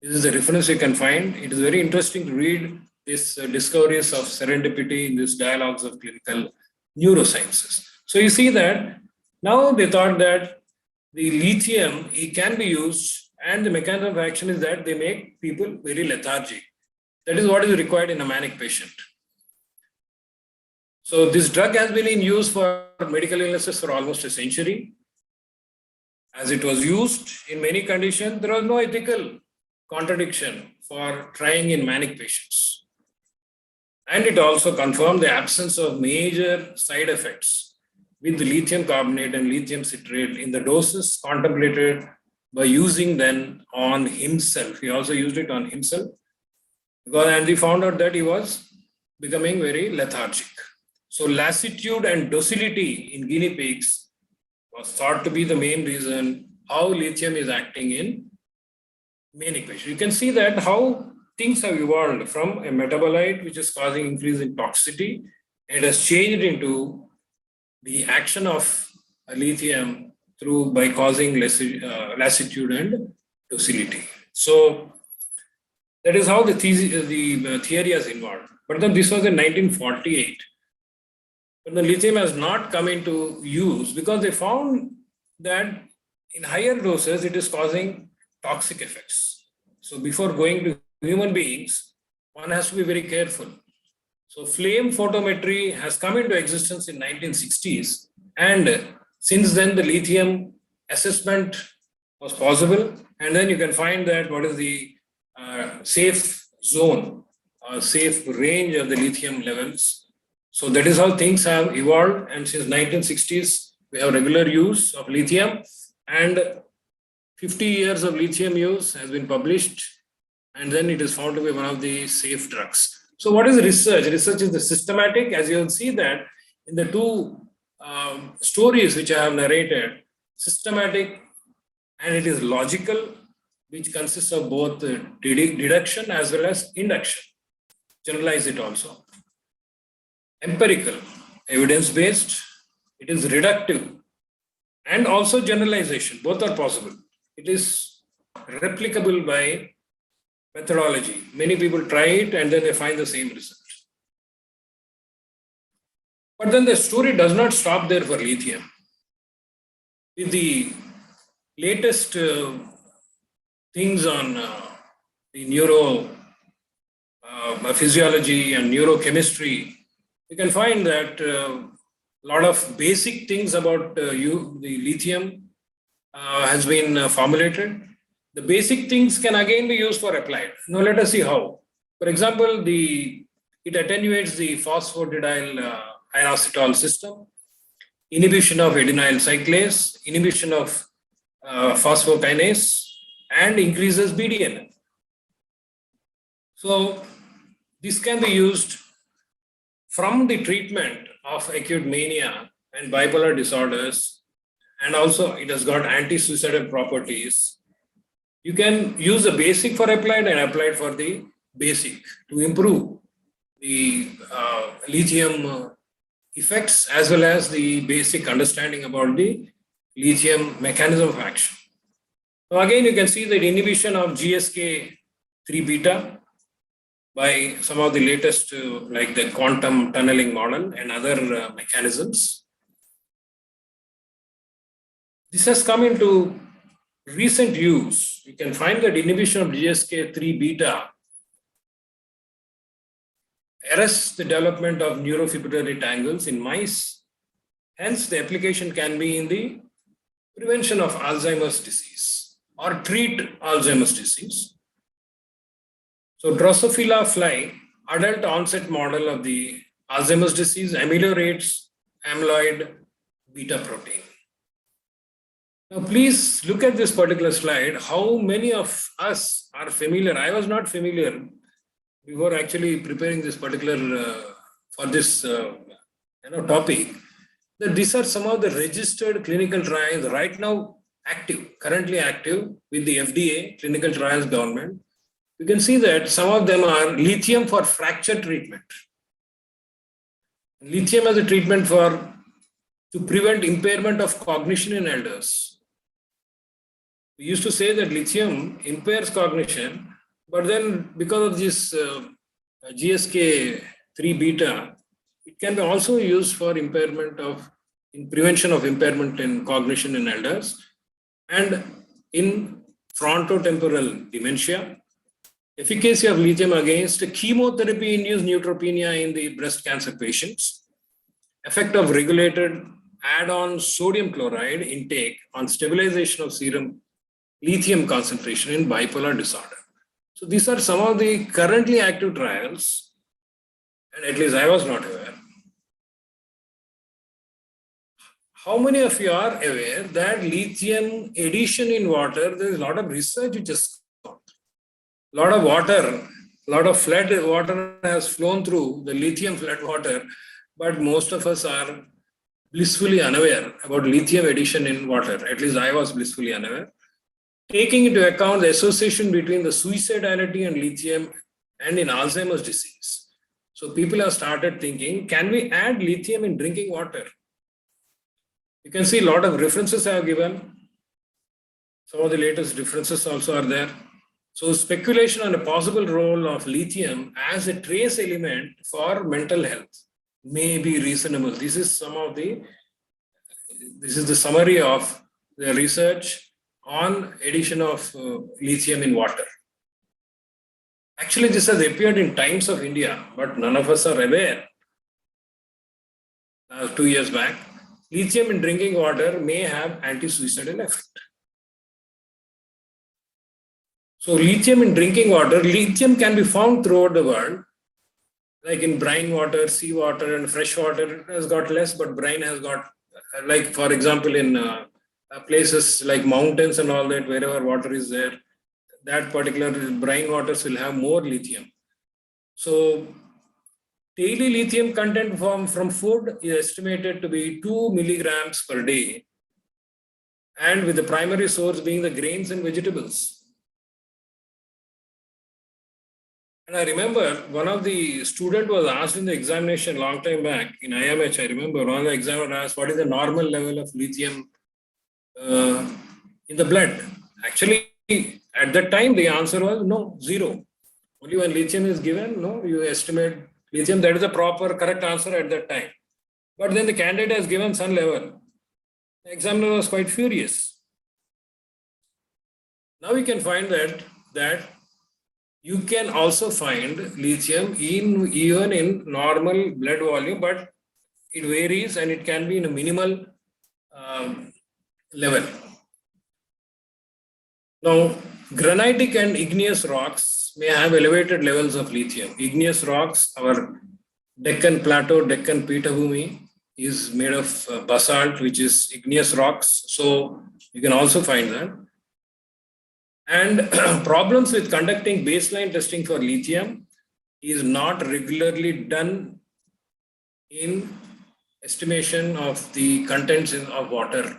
Speaker 6: This is the reference you can find. It is very interesting to read these discoveries of serendipity in these dialogues of clinical neurosciences. So you see that now they thought that the lithium, it can be used, and the mechanism of action is that they make people very lethargic. That is what is required in a manic patient. So this drug has been in use for medical illnesses for almost a century. As it was used in many conditions, there was no ethical contradiction for trying in manic patients. And it also confirmed the absence of major side effects with the lithium carbonate and lithium citrate in the doses contemplated by using them on himself. He also used it on himself, and he found out that he was becoming very lethargic. So lassitude and docility in guinea pigs was thought to be the main reason how lithium is acting in manic patients. You can see that how things have evolved from a metabolite which is causing increase in toxicity, and has changed into the action of lithium by causing lassitude and docility. So that is how the theory has evolved. But then this was in 1948. But the lithium has not come into use because they found that in higher doses it is causing toxic effects. So before going to human beings, one has to be very careful. So flame photometry has come into existence in 1960s, and since then the lithium assessment was possible, and then you can find that what is the safe zone, safe range of the lithium levels. So that is how things have evolved, and since 1960s we have regular use of lithium, and 50 years of lithium use has been published, and then it is found to be one of the safe drugs. So what is research? Research is the systematic, as you will see that in the two stories which I have narrated, systematic, and it is logical, which consists of both deduction as well as induction. Generalize it also. Empirical, evidence-based, it is reductive, and also generalization. Both are possible. It is replicable by methodology. Many people try it and then they find the same result. But then the story does not stop there for lithium. With the latest things on the physiology and neurochemistry, you can find that a lot of basic things about the lithium has been formulated. The basic things can again be used for applied. Now let us see how. For example, it attenuates the phosphatidyl inositol system, inhibition of adenyl cyclase, inhibition of phosphokinase, and increases BDNF. So this can be used from the treatment of acute mania and bipolar disorders, and also it has got anti-suicidal properties. You can use the basic for applied and applied for the basic to improve the lithium effects as well as the basic understanding about the lithium mechanism of action. So again, you can see the inhibition of GSK3 beta by some of the latest like the quantum tunneling model and other mechanisms. This has come into recent use. You can find that inhibition of GSK3 beta arrests the development of neurofibrillary tangles in mice. Hence, the application can be in the prevention of Alzheimer's disease or treat Alzheimer's disease. So Drosophila fly, adult onset model of the Alzheimer's disease, ameliorates amyloid beta protein. Now, please look at this particular slide. How many of us are familiar? I was not familiar before actually preparing this particular for this topic. That these are some of the registered clinical trials right now currently active with the FDA clinical trials government. You can see that some of them are lithium for fracture treatment. Lithium as a treatment to prevent impairment of cognition in elders. We used to say that lithium impairs cognition, but then because of this GSK3 beta, it can be also used for prevention of impairment in cognition in elders and in frontotemporal dementia. Efficacy of lithium against chemotherapy-induced neutropenia in the breast cancer patients. Effect of regulated add-on sodium chloride intake on stabilization of serum lithium concentration in bipolar disorder. So these are some of the currently active trials, and at least I was not aware. How many of you are aware that lithium addition in water, there is a lot of research which has gone. A lot of water, a lot of flood water has flown through the lithium flood water, but most of us are blissfully unaware about lithium addition in water. At least I was blissfully unaware. Taking into account the association between the suicidality and lithium and in Alzheimer's disease. So people have started thinking, can we add lithium in drinking water? You can see a lot of references I have given. Some of the latest references also are there. So speculation on a possible role of lithium as a trace element for mental health may be reasonable. This is the summary of the research on addition of lithium in water. Actually, this has appeared in Times of India, but none of us are aware. 2 years back, lithium in drinking water may have anti-suicidal effect. So lithium in drinking water, lithium can be found throughout the world, like in brine water, sea water, and fresh water. It has got less, but brine has got, like for example, in places like mountains and all that, wherever water is there, that particular brine waters will have more lithium. So daily lithium content from food is estimated to be 2 milligrams per day, and with the primary source being the grains and vegetables. And I remember one of the student was asked in the examination long time back in IMH. I remember one of the examiner asked, what is the normal level of lithium in the blood? Actually, at that time, the answer was no, 0. Only when lithium is given, no, you estimate lithium. That is the proper, correct answer at that time. But then the candidate has given some level. The examiner was quite furious. Now we can find that you can also find lithium even in normal blood volume, but it varies and it can be in a minimal level. Now, granitic and igneous rocks may have elevated levels of lithium. Igneous rocks, our Deccan Plateau, Deccan Peethubhumi is made of basalt, which is igneous rocks. So you can also find that. And problems with conducting baseline testing for lithium is not regularly done in estimation of the contents of water.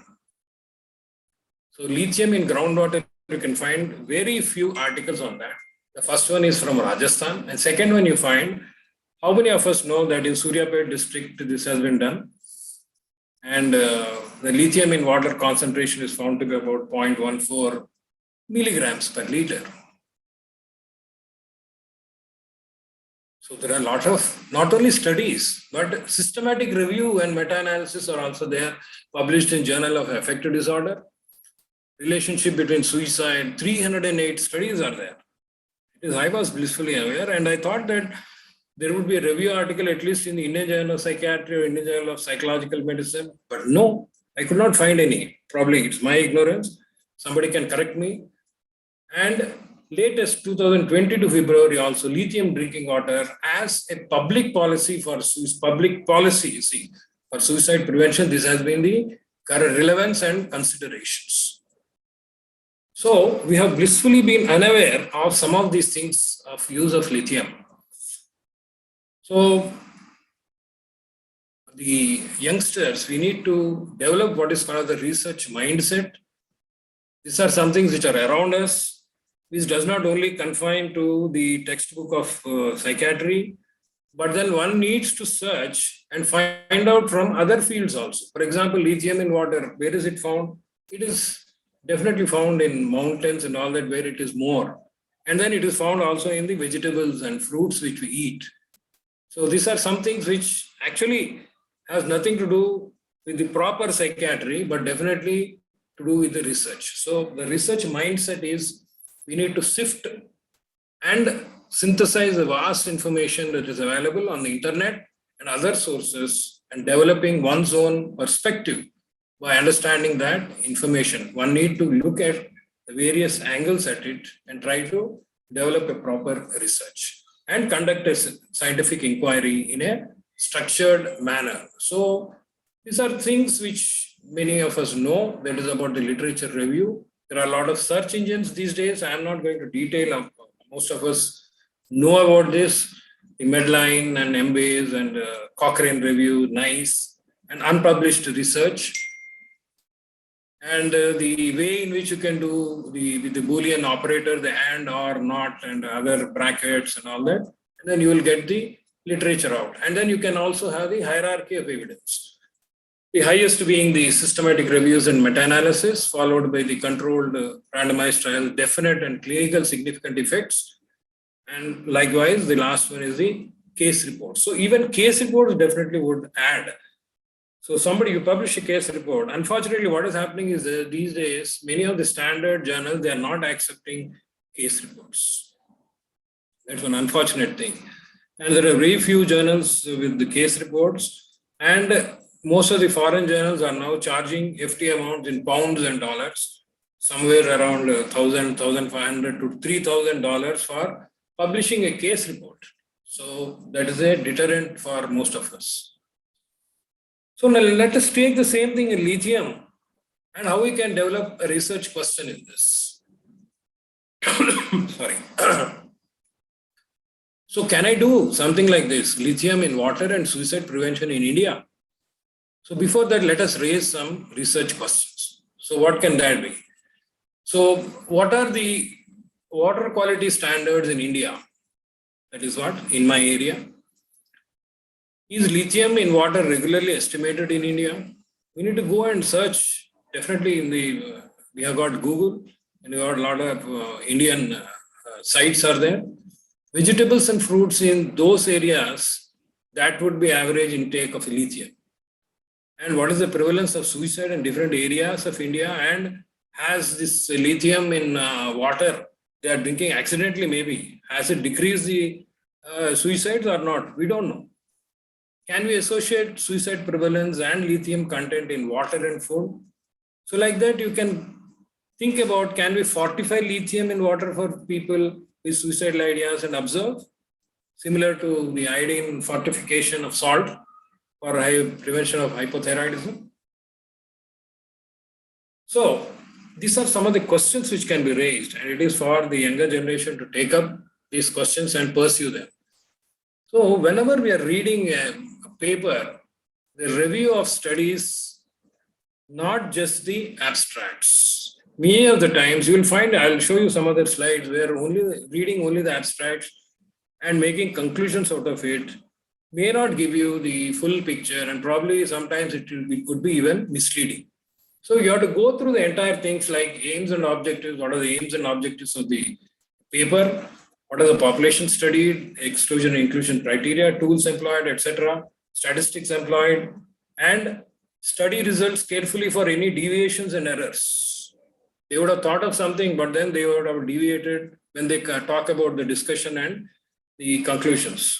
Speaker 6: So lithium in groundwater, you can find very few articles on that. The first one is from Rajasthan, and second one you find, how many of us know that in Suryapet district this has been done? And the lithium in water concentration is found to be about 0.14 milligrams per liter. So there are a lot of not only studies, but systematic review and meta-analysis are also there, published in Journal of Affective Disorder. Relationship between suicide, 308 studies are there. I was blissfully aware, and I thought that there would be a review article at least in the Indian Journal of Psychiatry or Indian Journal of Psychological Medicine, but no, I could not find any. Probably it's my ignorance. Somebody can correct me. And latest 2022 February also, lithium drinking water as a public policy for public policy, you see, for suicide prevention. This has been the current relevance and considerations. So we have blissfully been unaware of some of these things of use of lithium. So the youngsters, we need to develop what is called the research mindset. These are some things which are around us. This does not only confine to the textbook of psychiatry, but then one needs to search and find out from other fields also. For example, lithium in water, where is it found? It is definitely found in mountains and all that, where it is more. And then it is found also in the vegetables and fruits which we eat. So these are some things which actually has nothing to do with the proper psychiatry, but definitely to do with the research. So the research mindset is we need to sift and synthesize the vast information that is available on the internet and other sources, and developing one's own perspective by understanding that information. One need to look at the various angles at it and try to develop a proper research and conduct a scientific inquiry in a structured manner. So these are things which many of us know. That is about the literature review. There are a lot of search engines these days. I am not going to detail. Most of us know about this. The Medline and Embase and Cochrane review, NICE, and unpublished research. And the way in which you can do with the Boolean operator, the and or not and other brackets and all that. And then you will get the literature out. And then you can also have the hierarchy of evidence. The highest being the systematic reviews and meta-analysis, followed by the controlled randomized trial, definite and clinical significant effects. And likewise, the last one is the case report. So even case reports definitely would add. So somebody, you publish a case report. Unfortunately, what is happening is that these days, many of the standard journals, they are not accepting case reports. That's one unfortunate thing. And there are very few journals with the case reports. And most of the foreign journals are now charging FT amounts in pounds and dollars, somewhere around $1,000, $1,500 to $3,000 for publishing a case report. So that is a deterrent for most of us. So now let us take the same thing in lithium and how we can develop a research question in this. Sorry. So can I do something like this, lithium in water and suicide prevention in India? So before that, let us raise some research questions. So what can that be? So what are the water quality standards in India? That is what, in my area. Is lithium in water regularly estimated in India? We need to go and search. Definitely in the, we have got Google and we have got a lot of Indian sites are there. Vegetables and fruits in those areas, that would be average intake of lithium. And what is the prevalence of suicide in different areas of India? And has this lithium in water they are drinking accidentally maybe, has it decreased the suicides or not? We don't know. Can we associate suicide prevalence and lithium content in water and food? So like that, you can think about, can we fortify lithium in water for people with suicidal ideas and observe? Similar to the iodine fortification of salt for prevention of hypothyroidism. So these are some of the questions which can be raised, and it is for the younger generation to take up these questions and pursue them. So whenever we are reading a paper, the review of studies, not just the abstracts. Many of the times you will find, I'll show you some other slides where reading only the abstracts and making conclusions out of it may not give you the full picture, and probably sometimes it could be even misleading. So you have to go through the entire things like aims and objectives. What are the aims and objectives of the paper? What are the population studied, exclusion and inclusion criteria, tools employed, etc., statistics employed, and study results carefully for any deviations and errors. They would have thought of something, but then they would have deviated when they talk about the discussion and the conclusions.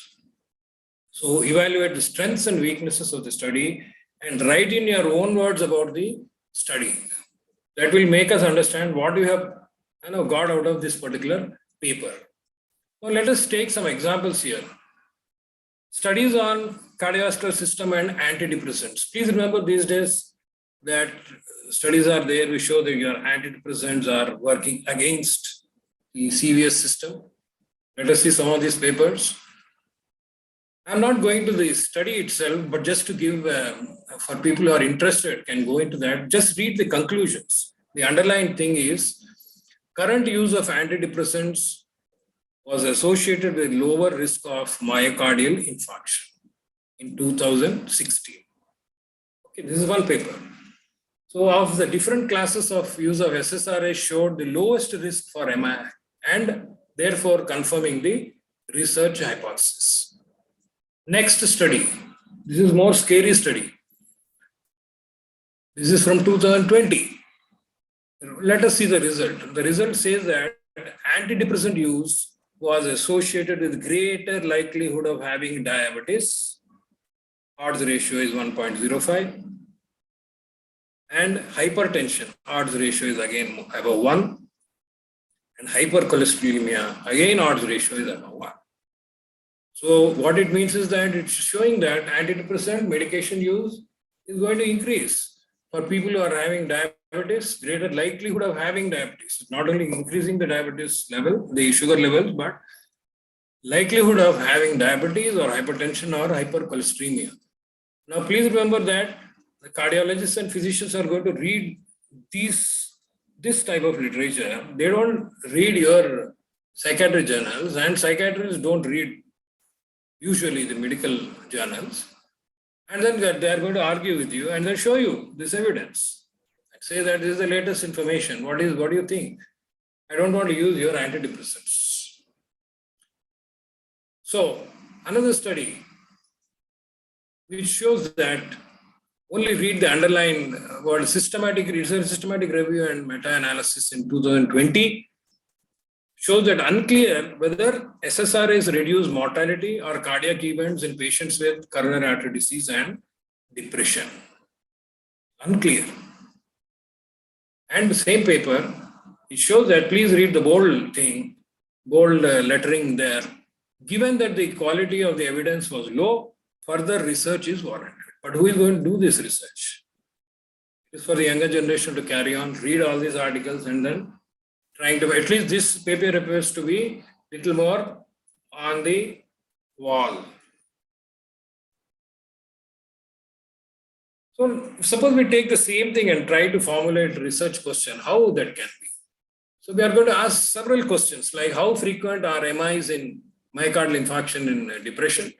Speaker 6: So evaluate the strengths and weaknesses of the study and write in your own words about the study. That will make us understand what you have got out of this particular paper. Now let us take some examples here. Studies on cardiovascular system and antidepressants. Please remember these days that studies are there which show that your antidepressants are working against the CVS system. Let us see some of these papers. I'm not going to the study itself, but just to give, for people who are interested, can go into that, just read the conclusions. The underlying thing is, current use of antidepressants was associated with lower risk of myocardial infarction in 2016. Okay, this is one paper. So of the different classes of use of SSRI showed the lowest risk for MI and therefore confirming the research hypothesis. Next study. This is more scary study. This is from 2020. Let us see the result. The result says that antidepressant use was associated with greater likelihood of having diabetes. Odds ratio is 1.05. And hypertension, odds ratio is again above 1. And hypercholesterolemia, again odds ratio is above 1. So what it means is that it's showing that antidepressant medication use is going to increase. For people who are having diabetes, greater likelihood of having diabetes. Not only increasing the diabetes level, the sugar levels, but likelihood of having diabetes or hypertension or hypercholesterolemia. Now, please remember that the cardiologists and physicians are going to read this type of literature. They don't read your psychiatric journals, and psychiatrists don't read usually the medical journals. And then they are going to argue with you and then show you this evidence. And say that this is the latest information. What do you think? I don't want to use your antidepressants. So another study which shows that only read the underlying systematic review and meta-analysis in 2020 shows that unclear whether SSRIs reduce mortality or cardiac events in patients with coronary artery disease and depression. Unclear. And the same paper, it shows that, please read the bold lettering there. Given that the quality of the evidence was low, further research is warranted. But who is going to do this research? It is for the younger generation to carry on, read all these articles, and then trying to, at least this paper appears to be little more on the wall. So suppose we take the same thing and try to formulate research question, how that can be. So we are going to ask several questions like how frequent are MIs in myocardial infarction in depression?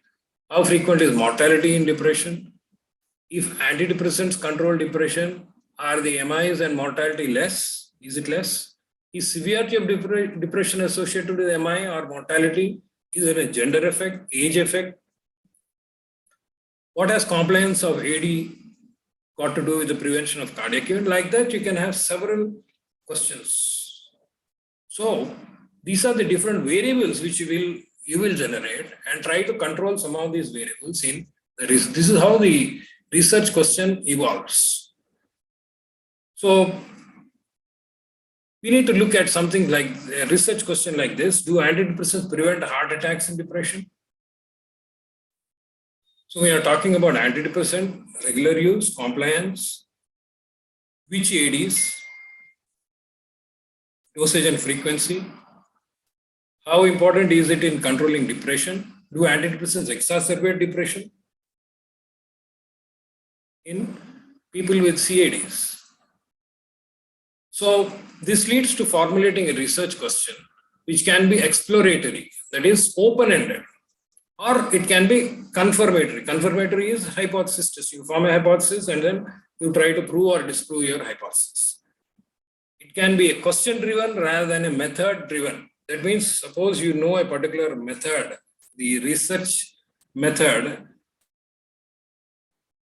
Speaker 6: How frequent is mortality in depression? If antidepressants control depression, are the MIs and mortality less? Is it less? Is severity of depression associated with MI or mortality? Is there a gender effect, age effect? What has compliance of AD got to do with the prevention of cardiac event? Like that, you can have several questions. So these are the different variables which you will generate and try to control some of these variables in the research. This is how the research question evolves. So we need to look at something like a research question like this. Do antidepressants prevent heart attacks in depression? So we are talking about antidepressant, regular use, compliance, which ADs, dosage and frequency. How important is it in controlling depression? Do antidepressants exacerbate depression in people with CADs? So this leads to formulating a research question which can be exploratory, that is open-ended, or it can be confirmatory. Confirmatory is hypothesis test. You form a hypothesis and then you try to prove or disprove your hypothesis. It can be a question-driven rather than a method-driven. That means, suppose you know a particular method, the research method,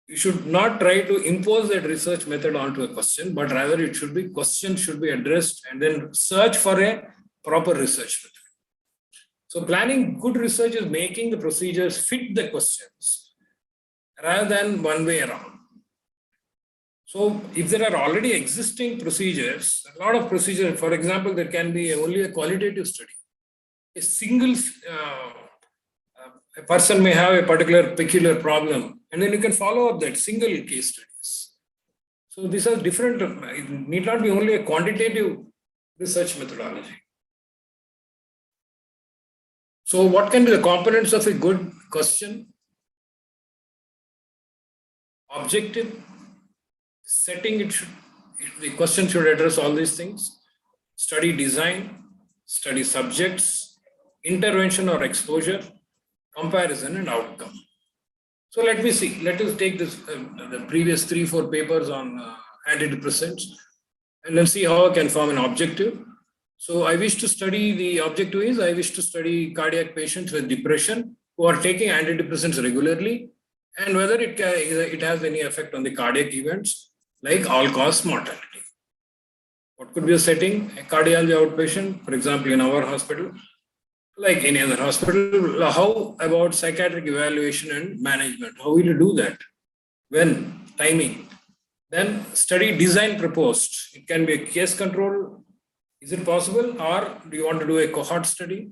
Speaker 6: you should not try to impose that research method onto a question, but rather it should be, question should be addressed and then search for a proper research method. So planning good research is making the procedures fit the questions rather than one way around. So if there are already existing procedures, a lot of procedures, for example, there can be only a qualitative study. A single a person may have a particular peculiar problem, and then you can follow up that single case studies. So these are different, it need not be only a quantitative research methodology. So what can be the components of a good question? Objective, setting, the question should address all these things. Study design, study subjects, intervention or exposure, comparison and outcome. So let me see, let us take this, the previous 3-4 papers on antidepressants and then see how I can form an objective. So I wish to study, the objective is I wish to study cardiac patients with depression who are taking antidepressants regularly and whether it has any effect on the cardiac events like all-cause mortality. What could be a setting? A cardiology outpatient, for example, in our hospital, like any other hospital. How about psychiatric evaluation and management? How will you do that? When? Timing. Then study design proposed. It can be a case control. Is it possible? Or do you want to do a cohort study?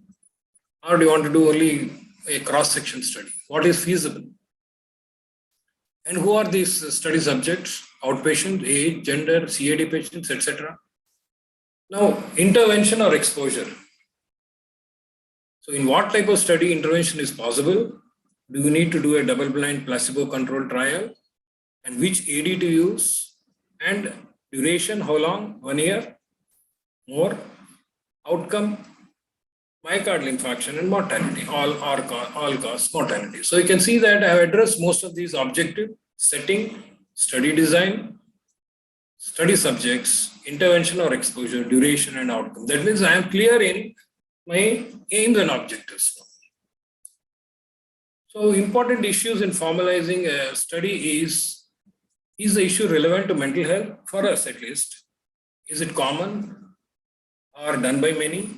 Speaker 6: Or do you want to do only a cross-section study? What is feasible? And who are these study subjects? Outpatient, age, gender, CAD patients, etc. Now, intervention or exposure. So in what type of study intervention is possible? Do you need to do a double-blind placebo-controlled trial? And which AD to use? And duration, how long? 1 year? More? Outcome? Myocardial infarction and mortality, all-cause mortality. So you can see that I have addressed most of these objective, setting, study design, study subjects, intervention or exposure, duration and outcome. That means I am clear in my aims and objectives. So important issues in formalizing a study is the issue relevant to mental health? For us at least. Is it common or done by many?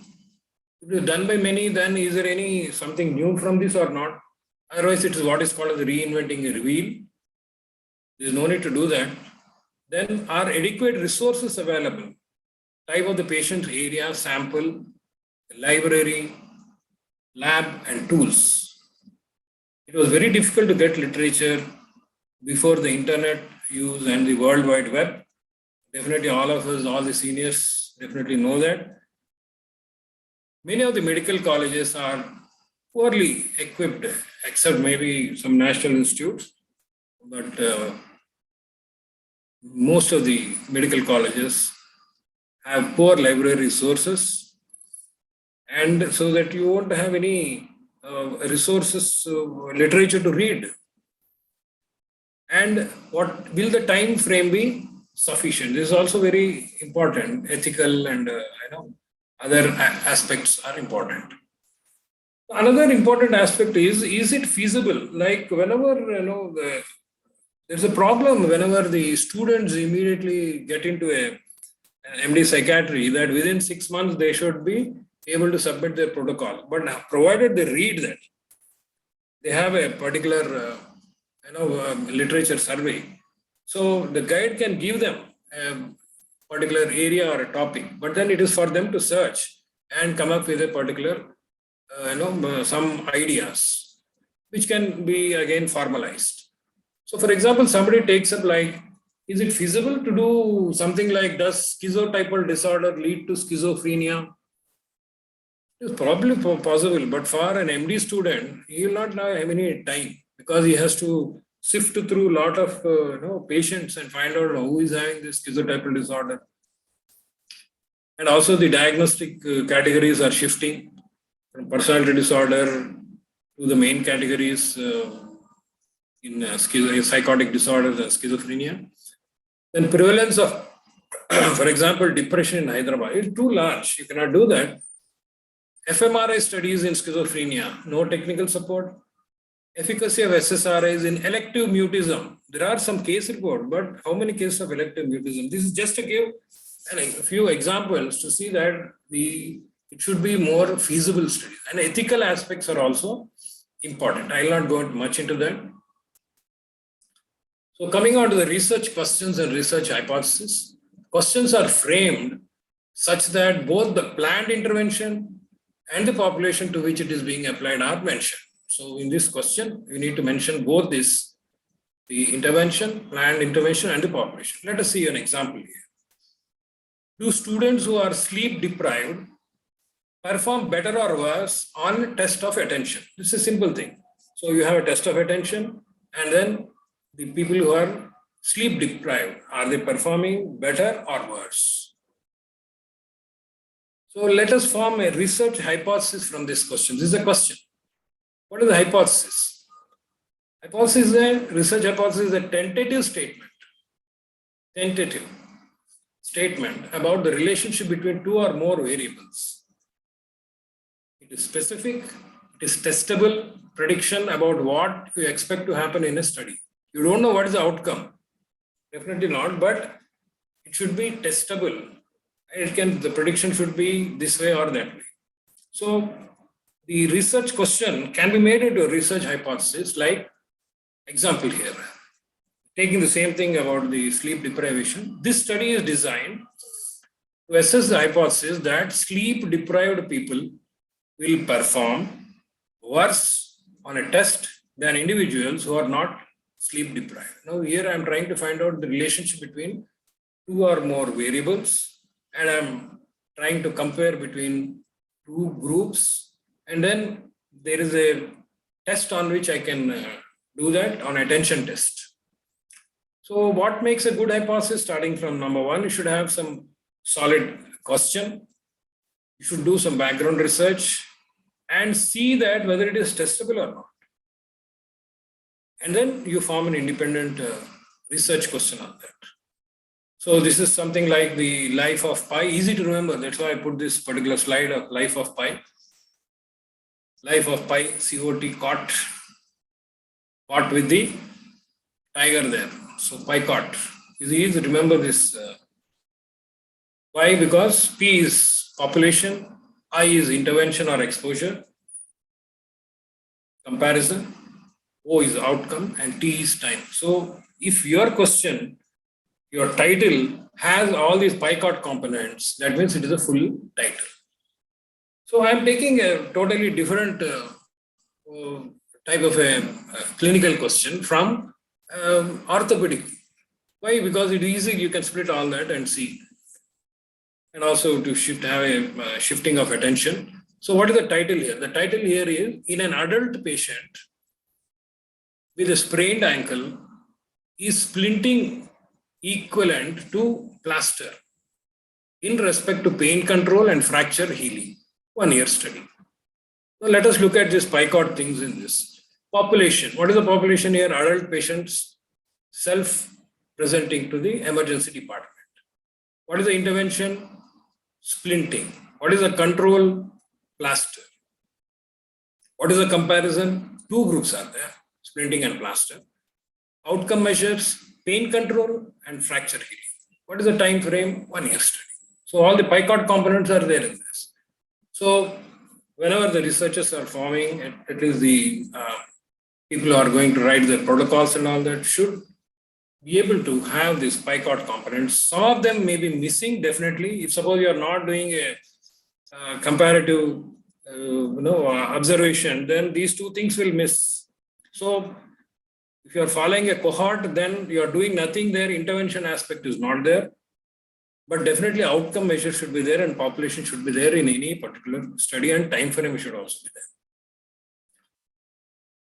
Speaker 6: If it is done by many, then is there something new from this or not? Otherwise, it is what is called as reinventing a wheel. There is no need to do that. Then are adequate resources available? Type of the patient area, sample, library, lab and tools. It was very difficult to get literature before the internet use and the World Wide Web. Definitely all of us, all the seniors definitely know that. Many of the medical colleges are poorly equipped, except maybe some national institutes, but most of the medical colleges have poor library resources, and so that you won't have any resources, literature to read. And what will the time frame be sufficient? This is also very important. Ethical and other aspects are important. Another important aspect is it feasible? Like whenever there's a problem whenever the students immediately get into an MD psychiatry, that within 6 months they should be able to submit their protocol. But provided they read that, they have a particular literature survey. So the guide can give them a particular area or a topic, but then it is for them to search and come up with a particular, some ideas, which can be again formalized. So for example, somebody takes up like Is it feasible to do something like, does schizotypal disorder lead to schizophrenia? It's probably possible, but for an MD student, he will not have any time because he has to sift through a lot of patients and find out who is having this schizotypal disorder. And also the diagnostic categories are shifting from personality disorder to the main categories in psychotic disorders and schizophrenia. Then prevalence of, for example, depression in Hyderabad is too large. You cannot do that. fMRI studies in schizophrenia, no technical support. Efficacy of SSRIs in elective mutism. There are some case reports, but how many cases of elective mutism? This is just to give a few examples to see that it should be more feasible studies. And ethical aspects are also important. I will not go much into that. So coming on to the research questions and research hypothesis, questions are framed such that both the planned intervention and the population to which it is being applied are mentioned. So in this question, we need to mention both this, the intervention, planned intervention, and the population. Let us see an example here. Do students who are sleep deprived perform better or worse on a test of attention? This is a simple thing. So you have a test of attention, and then the people who are sleep deprived, are they performing better or worse? So let us form a research hypothesis from this question. This is a question. What is the hypothesis? Hypothesis is a research hypothesis is a tentative statement about the relationship between two or more variables. It is specific, it is testable prediction about what you expect to happen in a study. You don't know what is the outcome. Definitely not, but it should be testable. The prediction should be this way or that way. So the research question can be made into a research hypothesis, like example here. Taking the same thing about the sleep deprivation, this study is designed to assess the hypothesis that sleep deprived people will perform worse on a test than individuals who are not sleep deprived. Now here I am trying to find out the relationship between two or more variables, and I am trying to compare between two groups, and then there is a test on which I can do that on attention test. So what makes a good hypothesis? Starting from number one, you should have some solid question. You should do some background research and see that whether it is testable or not. And then you form an independent research question on that. So this is something like the life of pi, easy to remember. That's why I put this particular slide of life of pi. Life of pi, COT, caught with the tiger there. So pi caught. It's easy to remember this. Why? Because P is population, I is intervention or exposure, comparison, O is outcome, and T is time. So if your question, your title has all these PICOT components, that means it is a full title. So I am taking a totally different type of a clinical question from orthopedic. Why? Because it is easy, you can split all that and see. And also to have a shifting of attention. So what is the title here? The title here is, in an adult patient with a sprained ankle, is splinting equivalent to plaster in respect to pain control and fracture healing? 1 year study. Now let us look at this PICOT things in this. Population. What is the population here? Adult patients self-presenting to the emergency department. What is the intervention? Splinting. What is the control? Plaster. What is the comparison? Two groups are there, splinting and plaster. Outcome measures, pain control and fracture healing. What is the time frame? 1 year study. So all the PICOT components are there in this. So whenever the researchers are forming, it is the people who are going to write their protocols and all that should be able to have these PICOT components. Some of them may be missing, definitely. If suppose you are not doing a comparative observation, then these two things will miss. So If you are following a cohort, then you are doing nothing there. Intervention aspect is not there. But definitely outcome measure should be there and population should be there in any particular study, and time frame should also be there.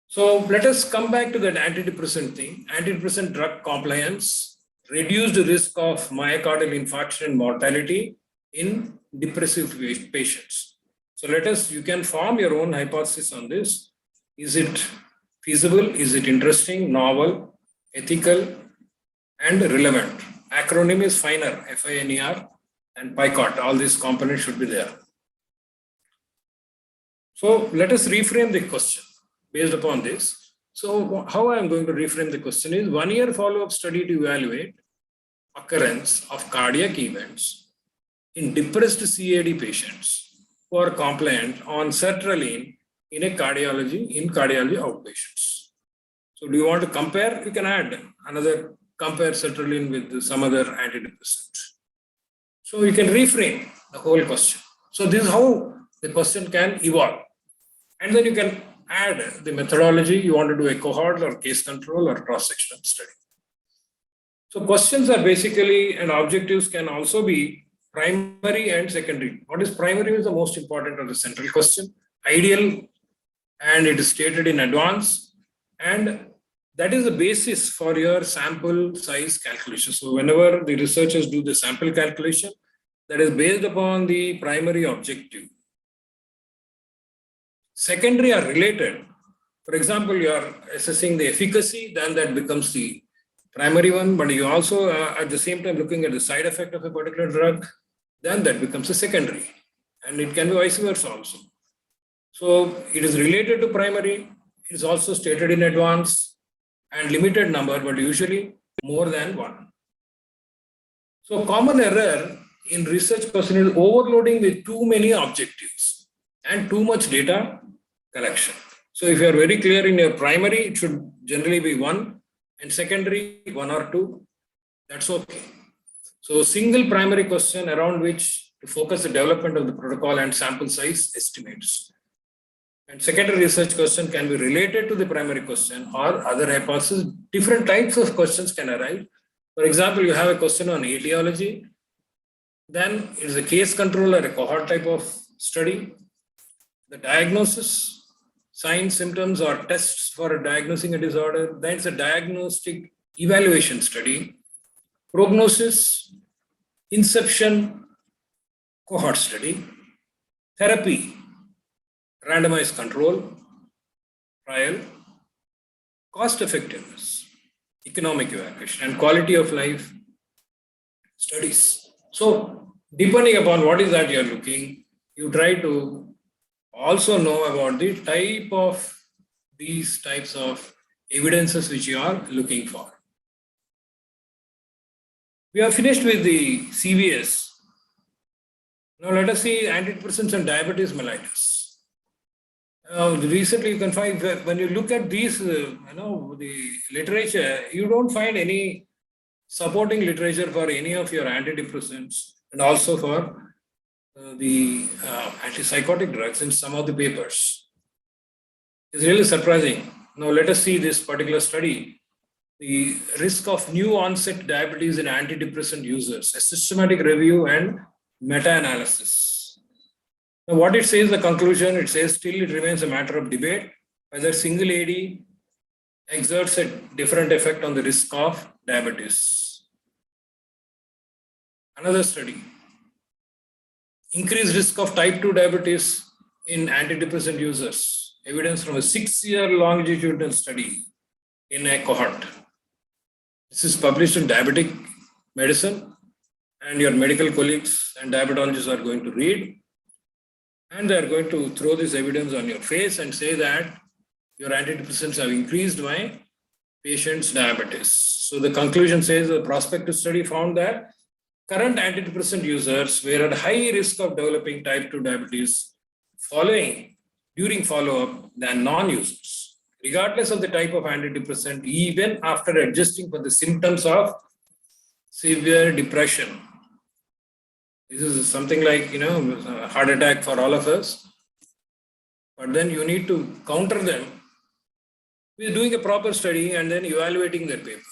Speaker 6: So let us come back to that antidepressant thing. Antidepressant drug compliance reduced the risk of myocardial infarction and mortality in depressive patients. So you can form your own hypothesis on this. Is it feasible? Is it interesting, novel, ethical, and relevant? Acronym is FINER, FINER, and PICOT. All these components should be there. So let us reframe the question based upon this. So how I am going to reframe the question is 1 year follow-up study to evaluate occurrence of cardiac events in depressed CAD patients who are compliant on sertraline in cardiology outpatients. So do you want to compare? You can add another compare sertraline with some other antidepressant. So you can reframe the whole question. So this is how the question can evolve. And then you can add the methodology. You want to do a cohort or case control or cross-sectional study. So questions are basically, and objectives can also be primary and secondary. What is primary is the most important or the central question. Ideal, and it is stated in advance. And that is the basis for your sample size calculation. So whenever the researchers do the sample calculation, that is based upon the primary objective. Secondary are related. For example, you are assessing the efficacy, then that becomes the primary one, but you also at the same time looking at the side effect of a particular drug, then that becomes a secondary. And it can be vice versa also. So it is related to primary, it is also stated in advance, and limited number, but usually more than one. So common error in research question is overloading with too many objectives and too much data collection. So if you are very clear in your primary, it should generally be one, and secondary 1 or 2, that's okay. So single primary question around which to focus the development of the protocol and sample size estimates. And secondary research question can be related to the primary question or other hypotheses. Different types of questions can arise. For example, you have a question on etiology, then it is a case control or a cohort type of study. The diagnosis, signs, symptoms, or tests for diagnosing a disorder, then it's a diagnostic evaluation study. Prognosis, inception, cohort study. Therapy, randomized control, trial. Cost effectiveness, economic evaluation, and quality of life studies. So depending upon what is that you are looking, you try to also know about the type of these types of evidences which you are looking for. We are finished with the CVS. Now let us see antidepressants and diabetes mellitus. Recently, you can find when you look at these, the literature, you don't find any supporting literature for any of your antidepressants and also for the antipsychotic drugs in some of the papers. It's really surprising. Now let us see this particular study. The risk of new onset diabetes in antidepressant users, a systematic review and meta-analysis. Now what it says, the conclusion, it says still it remains a matter of debate whether single AD exerts a different effect on the risk of diabetes. Another study, increased risk of type 2 diabetes in antidepressant users, evidence from a 6-year longitudinal study in a cohort. This is published in Diabetic Medicine, and your medical colleagues and diabetologists are going to read, and they are going to throw this evidence on your face and say that your antidepressants have increased my patient's diabetes. So the conclusion says the prospective study found that current antidepressant users were at high risk of developing type 2 diabetes during follow-up than non-users, regardless of the type of antidepressant, even after adjusting for the symptoms of severe depression. This is something like, a heart attack for all of us. But then you need to counter them We are doing a proper study and then evaluating that paper.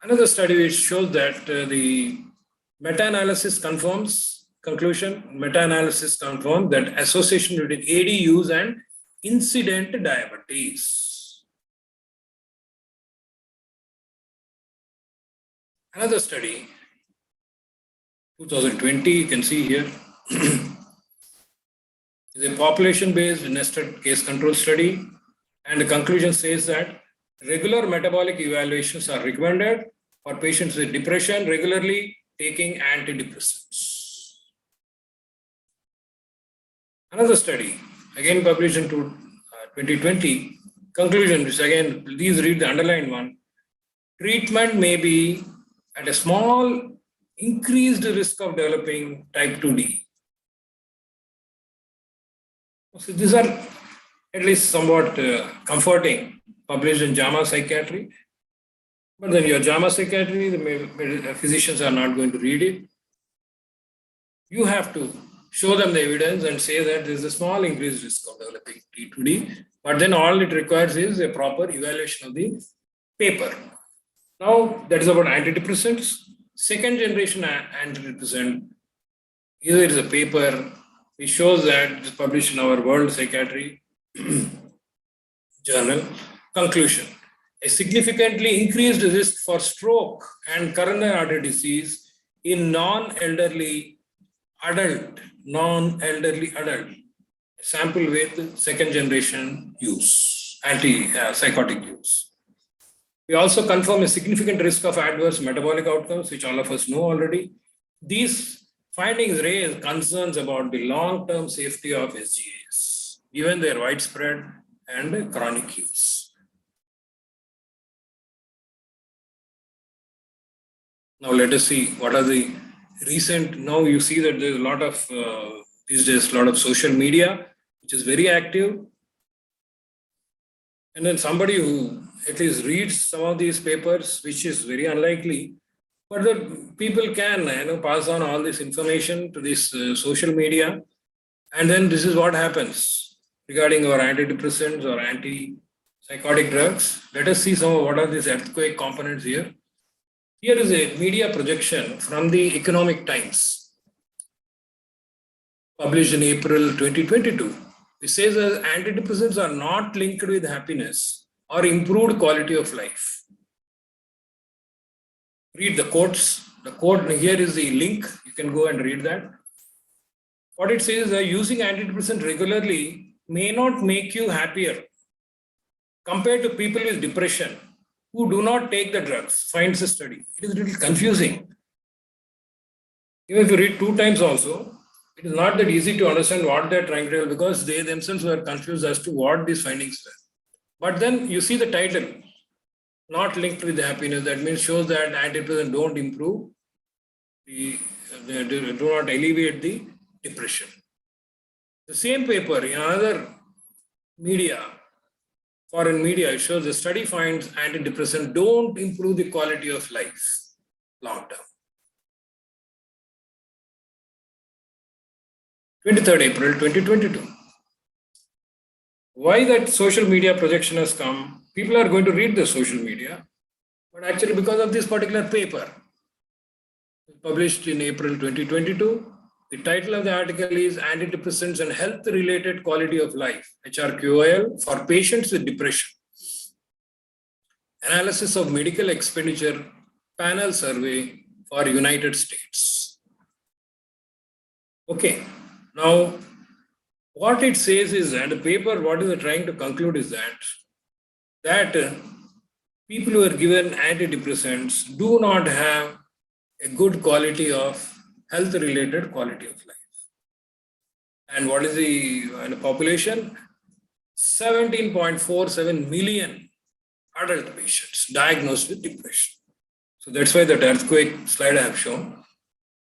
Speaker 6: Another study which shows that the meta-analysis confirms that association between AD use and incident diabetes. Another study, 2020, you can see here, is a population-based nested case control study, and the conclusion says that regular metabolic evaluations are recommended for patients with depression, regularly taking antidepressants. Another study, again published in 2020, conclusion, which again, please read the underlined one. Treatment may be at a small increased risk of developing type 2D. So these are at least somewhat comforting, published in JAMA Psychiatry. But then your JAMA Psychiatry, the physicians are not going to read it. You have to show them the evidence and say that there is a small increased risk of developing T2D. But then all it requires is a proper evaluation of the paper. Now, that is about antidepressants. Second generation antidepressant, here is a paper which shows that it is published in our World Psychiatry Journal. Conclusion: a significantly increased risk for stroke and coronary artery disease in non-elderly adult sample with second generation use, antipsychotic use. We also confirm a significant risk of adverse metabolic outcomes, which all of us know already. These findings raise concerns about the long-term safety of SGAs, given their widespread and chronic use. Now let us see what are the recent, now you see that there's a lot of, these days, a lot of social media, which is very active. And then somebody who at least reads some of these papers, which is very unlikely, but the people can pass on all this information to this social media. And then this is what happens regarding our antidepressants or antipsychotic drugs. Let us see some of what are these earthquake components here. Here is a media projection from the Economic Times, published in April 2022. It says that antidepressants are not linked with happiness or improved quality of life. Read the quotes. The quote here is the link. You can go and read that. What it says is that using antidepressant regularly may not make you happier compared to people with depression who do not take the drugs, finds the study. It is a little confusing. Even if you read 2 times also, it is not that easy to understand what they're trying to tell because they themselves were confused as to what these findings were. But then you see the title, not linked with happiness. That means shows that antidepressants don't improve, they do not alleviate the depression. The same paper in another media, foreign media, it shows the study finds antidepressants don't improve the quality of life long term. 23rd April 2022. Why that social media projection has come? People are going to read the social media, but actually because of this particular paper, published in April 2022, the title of the article is Antidepressants and Health-Related Quality of Life, HRQOL, for Patients with Depression. Analysis of Medical Expenditure Panel Survey for United States. Okay, now what it says is that the paper, what is it trying to conclude is that people who are given antidepressants do not have a good quality of health-related quality of life. And what is the population? 17.47 million adult patients diagnosed with depression. So that's why that earthquake slide I have shown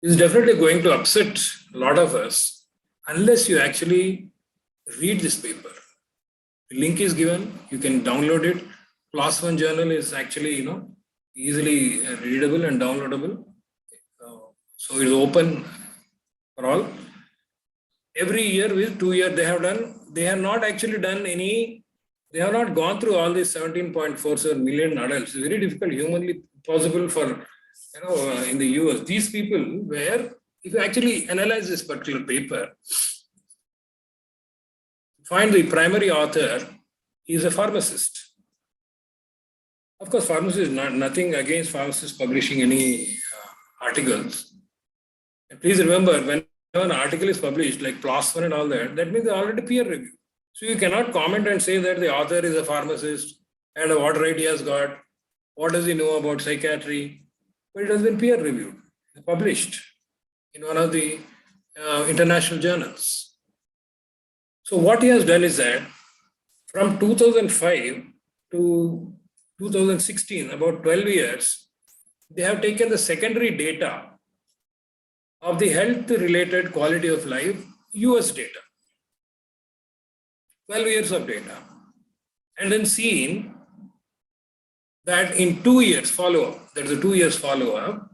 Speaker 6: is definitely going to upset a lot of us unless you actually read this paper. The link is given, you can download it. PLOS ONE journal is actually, easily readable and downloadable. So it's open for all. Every year with 2 years they have not actually done any They have not gone through all these 17.47 million adults. It's very difficult, humanly possible for, in the US. These people were, if you actually analyze this particular paper, find the primary author is a pharmacist. Of course, pharmacist is nothing against pharmacists publishing any articles. And please remember, when an article is published, like PLOS ONE and all that, that means they're already peer reviewed. So you cannot comment and say that the author is a pharmacist and what right he has got, what does he know about psychiatry, but it has been peer reviewed, published in one of the international journals. So what he has done is that from 2005 to 2016, about 12 years, they have taken the secondary data of the health-related quality of life, US data. 12 years of data. And then seen that in 2 years follow-up, that is a 2 years follow-up,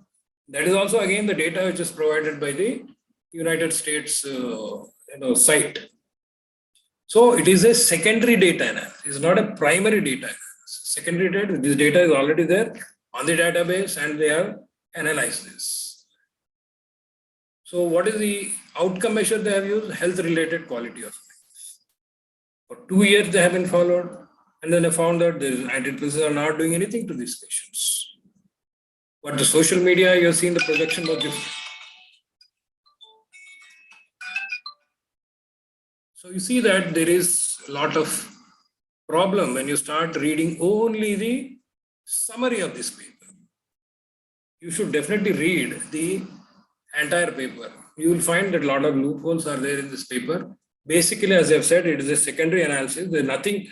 Speaker 6: that is also again the data which is provided by the United States site. So it is a secondary data analysis, it's not a primary data analysis. Secondary data, this data is already there on the database and they have analyzed this. So what is the outcome measure they have used? Health-related quality of life. For 2 years they have been followed, and then they found that the antidepressants are not doing anything to these patients. But the social media, you have seen the projection was different. So you see that there is a lot of problem when you start reading only the summary of this paper. You should definitely read the entire paper. You will find that a lot of loopholes are there in this paper. Basically, as I've said, it is a secondary analysis. There's nothing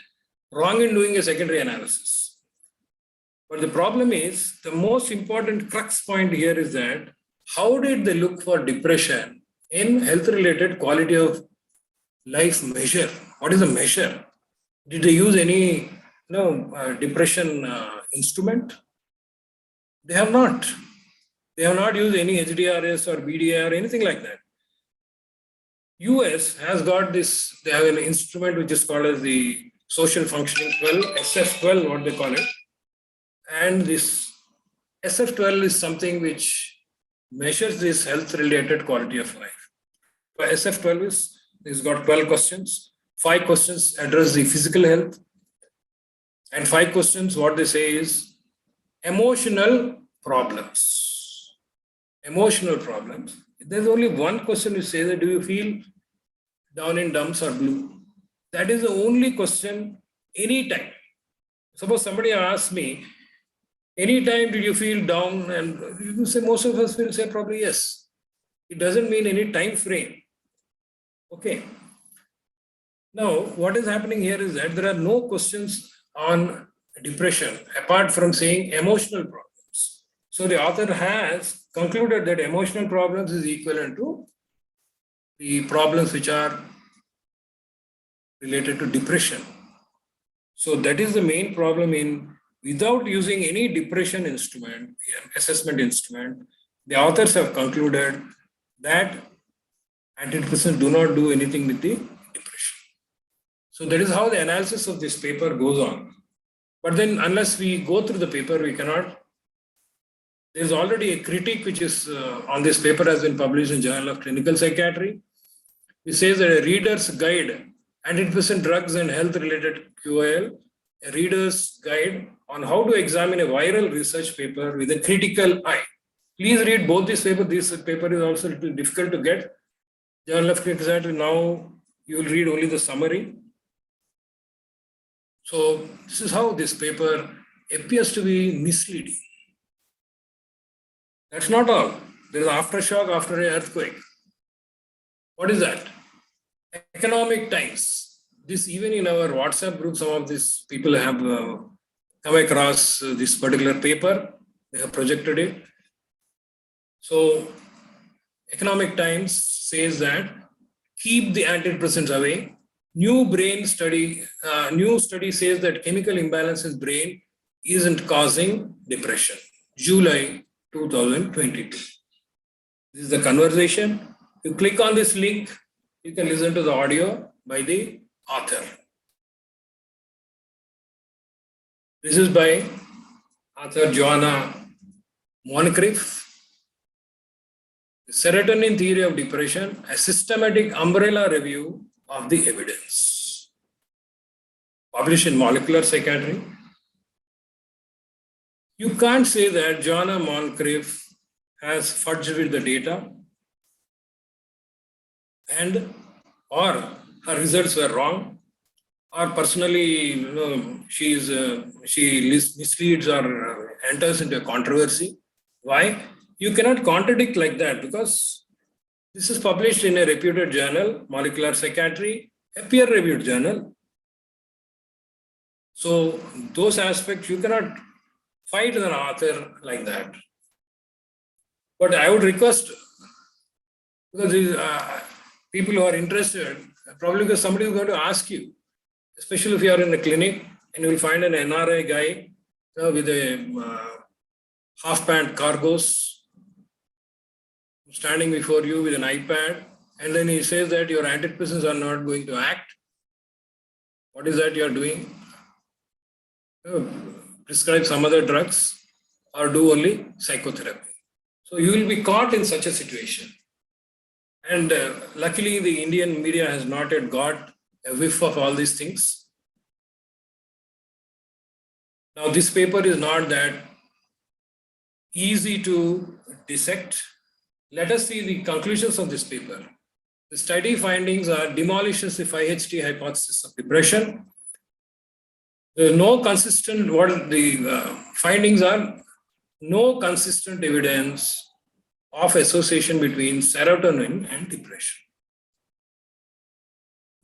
Speaker 6: wrong in doing a secondary analysis. But the problem is, the most important crux point here is that how did they look for depression in health-related quality of life measure? What is the measure? Did they use any depression instrument? They have not. They have not used any HDRS or BDI or anything like that. US has got this, they have an instrument which is called as the Social Functioning 12, SF12, what they call it. And this SF12 is something which measures this health-related quality of life. So SF12 is got 12 questions. 5 questions address the physical health. And 5 questions, what they say is emotional problems. Emotional problems. There's only one question which says that do you feel down in dumps or blue? That is the only question anytime. Suppose somebody asks me, anytime did you feel down? And you can say, most of us will say probably yes. It doesn't mean any time frame. Okay. Now, what is happening here is that there are no questions on depression apart from saying emotional problems. So the author has concluded that emotional problems is equivalent to the problems which are related to depression. So that is the main problem in, without using any depression instrument, assessment instrument, the authors have concluded that antidepressants do not do anything with the depression. So that is how the analysis of this paper goes on. But then unless we go through the paper, we cannot. There's already a critique which is on this paper has been published in Journal of Clinical Psychiatry. It says that a reader's guide, antidepressant drugs and health-related QOL, a reader's guide on how to examine a viral research paper with a critical eye. Please read both these papers. This paper is also a little difficult to get. Journal of Clinical Psychiatry, now you will read only the summary. So this is how this paper appears to be misleading. That's not all. There is aftershock after an earthquake. What is that? Economic Times. This even in our WhatsApp group, some of these people have come across this particular paper. They have projected it. So Economic Times says that keep the antidepressants away. New study says that chemical imbalance in brain isn't causing depression. July 2022. This is the conversation. You click on this link, you can listen to the audio by the author. This is by author Joanna Moncrief. The Serotonin Theory of Depression, a systematic umbrella review of the evidence. Published in Molecular Psychiatry. You can't say that Joanna Moncrief has fudged with the data and or her results were wrong, or personally, she misleads or enters into a controversy. Why? You cannot contradict like that, because this is published in a reputed journal, Molecular Psychiatry, a peer-reviewed journal. So those aspects you cannot fight an author like that. But I would request, because these people who are interested, probably because somebody is going to ask you, especially if you are in a clinic and you will find an NRI guy with a half-pant cargos standing before you with an iPad, and then he says that your antidepressants are not going to act. What is that you are doing? Prescribe some other drugs or do only psychotherapy. So you will be caught in such a situation. And luckily, the Indian media has not yet got a whiff of all these things. Now, this paper is not that easy to dissect. Let us see the conclusions of this paper. The study findings are demolishes the 5-HT hypothesis of depression. There is no consistent, what the findings are, no consistent evidence of association between serotonin and depression.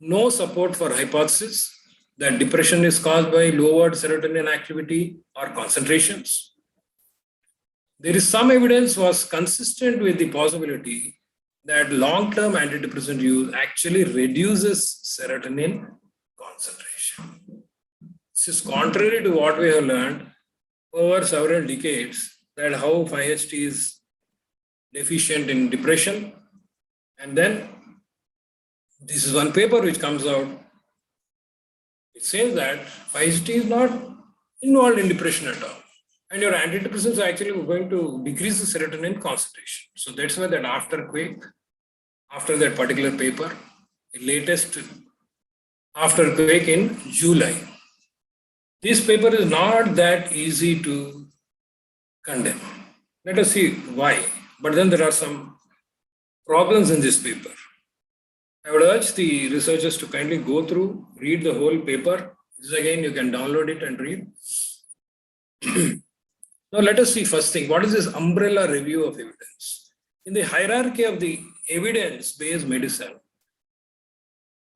Speaker 6: No support for hypothesis that depression is caused by lowered serotonin activity or concentrations. There is some evidence was consistent with the possibility that long-term antidepressant use actually reduces serotonin concentration. This is contrary to what we have learned over several decades, that how 5-HT is deficient in depression. And then this is one paper which comes out. It says that 5-HT is not involved in depression at all. And your antidepressants are actually going to decrease the serotonin concentration. So that's why that after that particular paper, the latest after quake in July. This paper is not that easy to condemn. Let us see why. But then there are some problems in this paper. I would urge the researchers to kindly go through, read the whole paper. This again, you can download it and read. Now let us see first thing, what is this umbrella review of evidence? In the hierarchy of the evidence-based medicine,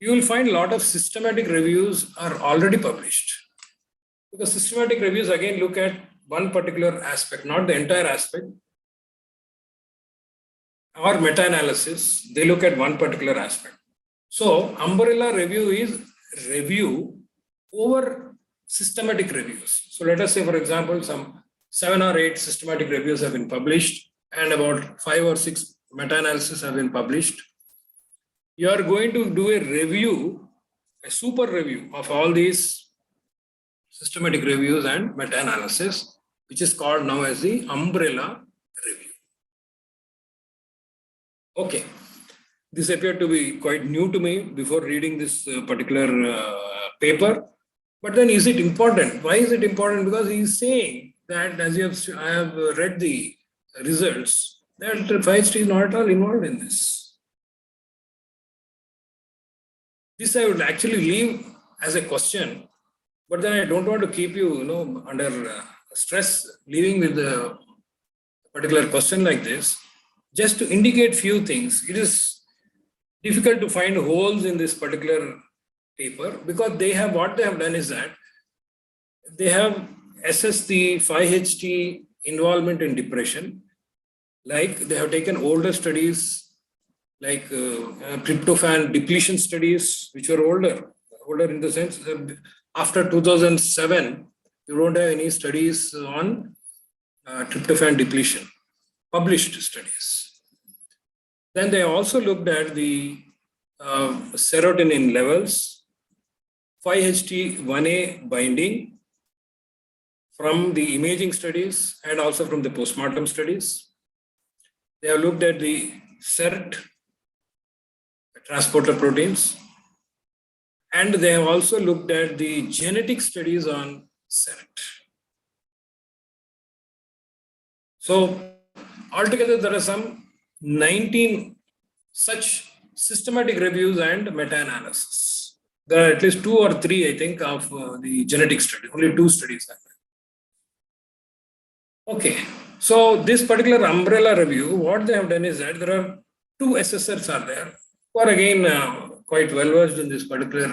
Speaker 6: you will find a lot of systematic reviews are already published. Because systematic reviews again look at one particular aspect, not the entire aspect. Or meta-analysis, they look at one particular aspect. So umbrella review is review over systematic reviews. So let us say, for example, some 7 or 8 systematic reviews have been published and about 5 or 6 meta-analysis have been published. You are going to do a review, a super review of all these systematic reviews and meta-analysis, which is called now as the umbrella review. Okay, this appeared to be quite new to me before reading this particular paper. But then is it important? Why is it important? Because he is saying that, as I have read the results, that 5-HT is not at all involved in this. This I would actually leave as a question, but then I don't want to keep you, under stress, leaving with a particular question like this. Just to indicate few things, it is difficult to find holes in this particular paper because what they have done is that they have assessed the 5-HT involvement in depression. Like they have taken older studies, like tryptophan depletion studies, which were older in the sense after 2007, you don't have any studies on tryptophan depletion, published studies. Then they also looked at the serotonin levels, 5-HT1A binding, from the imaging studies and also from the postmortem studies. They have looked at the CERT, transporter proteins, and they have also looked at the genetic studies on CERT. So altogether, there are some 19 such systematic reviews and meta-analysis. There are at least 2 or 3, I think, of the genetic study. Only 2 studies are there. Okay, so this particular umbrella review, what they have done is that there are 2 assessors are there who are again quite well versed in this particular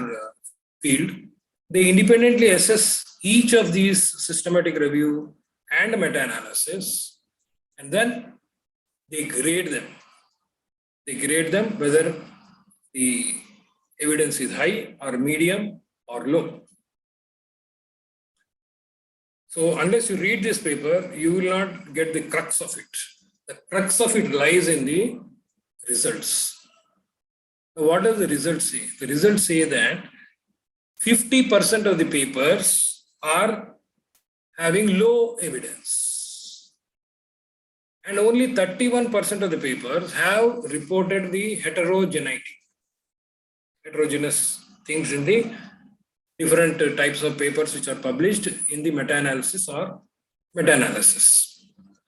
Speaker 6: field. They independently assess each of these systematic review and meta-analysis, and then they grade them. They grade them whether the evidence is high or medium or low. So unless you read this paper, you will not get the crux of it. The crux of it lies in the results. Now, what does the results say? The results say that 50% of the papers are having low evidence. And only 31% of the papers have reported the heterogeneous things in the different types of papers which are published in the meta-analysis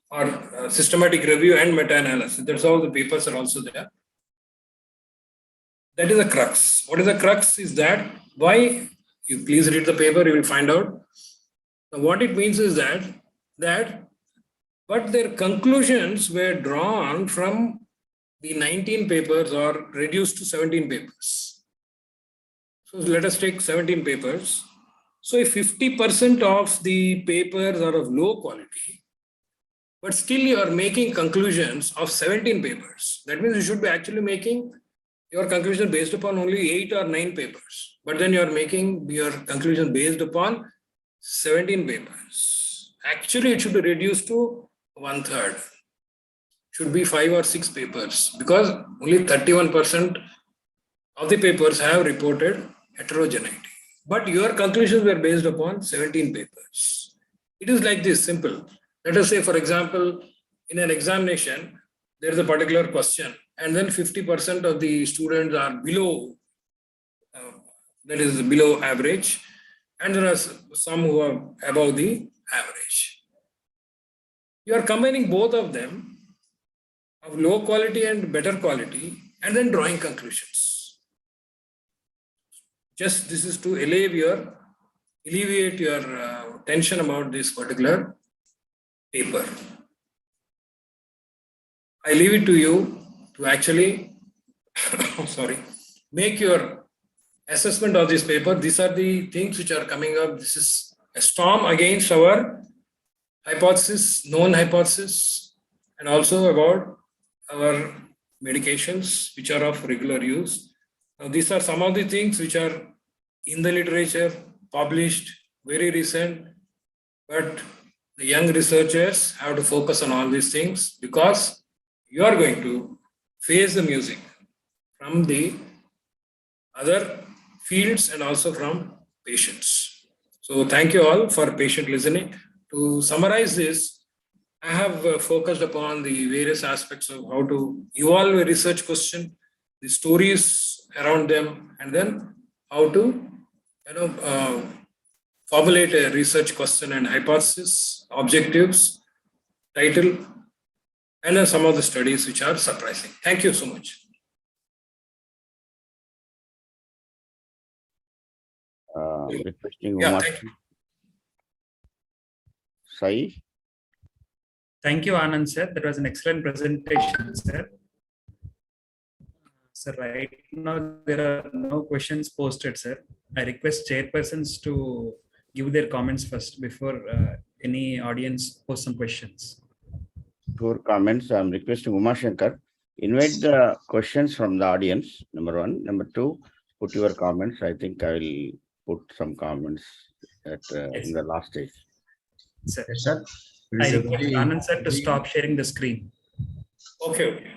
Speaker 6: or systematic review and meta-analysis. That's all the papers are also there. That is the crux. What is the crux is that why you please read the paper, you will find out. Now, what it means is that but their conclusions were drawn from the 19 papers or reduced to 17 papers. So let us take 17 papers. So if 50% of the papers are of low quality, but still you are making conclusions of 17 papers, that means you should be actually making your conclusion based upon only 8 or 9 papers. But then you are making your conclusion based upon 17 papers. Actually, it should be reduced to 1/3. Should be 5 or 6 papers because only 31% of the papers have reported heterogeneity. But your conclusions were based upon 17 papers. It is like this, simple. Let us say, for example, in an examination, there is a particular question, and then 50% of the students are below, that is below average, and there are some who are above the average. You are combining both of them of low quality and better quality, and then drawing conclusions. Just this is to alleviate your tension about this particular paper. I leave it to you to actually, make your assessment of this paper. These are the things which are coming up. This is a storm against our hypothesis, known hypothesis, and also about our medications which are of regular use. Now, these are some of the things which are in the literature, published, very recent, but the young researchers have to focus on all these things because you are going to face the music from the other fields and also from patients. So thank you all for patient listening. To summarize this, I have focused upon the various aspects of how to evolve a research question, the stories around them, and then how to formulate a research question and hypothesis, objectives, title, and then some of the studies which are surprising. Thank you so much.
Speaker 4: Requesting
Speaker 6: Yeah,
Speaker 4: Umar.
Speaker 6: thank you.
Speaker 4: Sai.
Speaker 3: Thank you, Anand sir. That was an excellent presentation, sir. Sir, right now there are no questions posted, sir. I request chairpersons to give their comments first before any audience post some questions.
Speaker 4: For comments, I'm requesting Uma Shankar. Invite the questions from the audience, number 1. Number 2, put your comments. I think I will put some comments at in the last stage.
Speaker 3: Sir,
Speaker 5: Yes, sir.
Speaker 3: I request Anand sir to stop sharing the screen.
Speaker 6: Okay.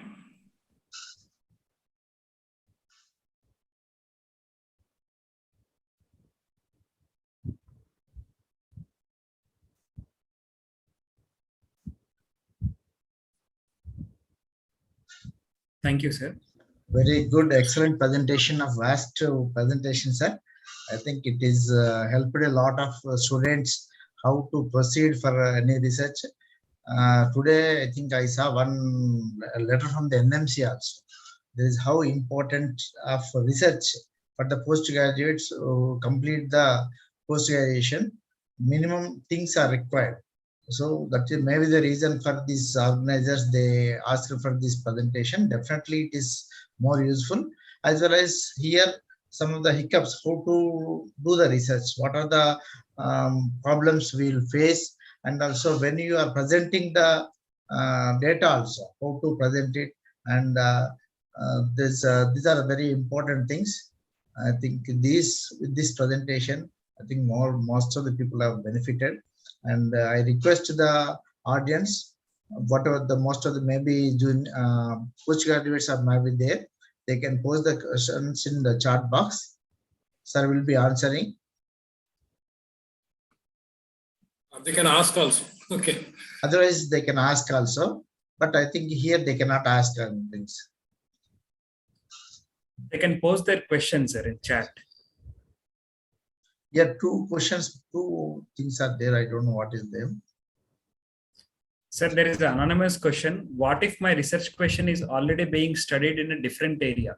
Speaker 3: Thank you, sir.
Speaker 5: Very good, excellent presentation of vast presentation, sir. I think it is helped a lot of students how to proceed for any research. Today, I think I saw one letter from the NMC also. There is how important of research for the postgraduates who complete the post-graduation. Minimum things are required. So that is maybe the reason for these organizers, they asked for this presentation. Definitely it is more useful, as well as here some of the hiccups, how to do the research, what are the problems we will face, and also when you are presenting the data also, how to present it. And these are very important things. I think with this presentation, I think most of the people have benefited. And I request the audience, whatever the most of the maybe postgraduates are maybe there, they can post the questions in the chat box. Sir will be answering.
Speaker 6: They can ask also. Okay.
Speaker 5: Otherwise, they can ask also. But I think here they cannot ask things.
Speaker 3: They can post their questions, sir, in chat.
Speaker 5: Yeah, two things are there. I don't know what is them.
Speaker 3: Sir, there is an anonymous question. What if my research question is already being studied in a different area?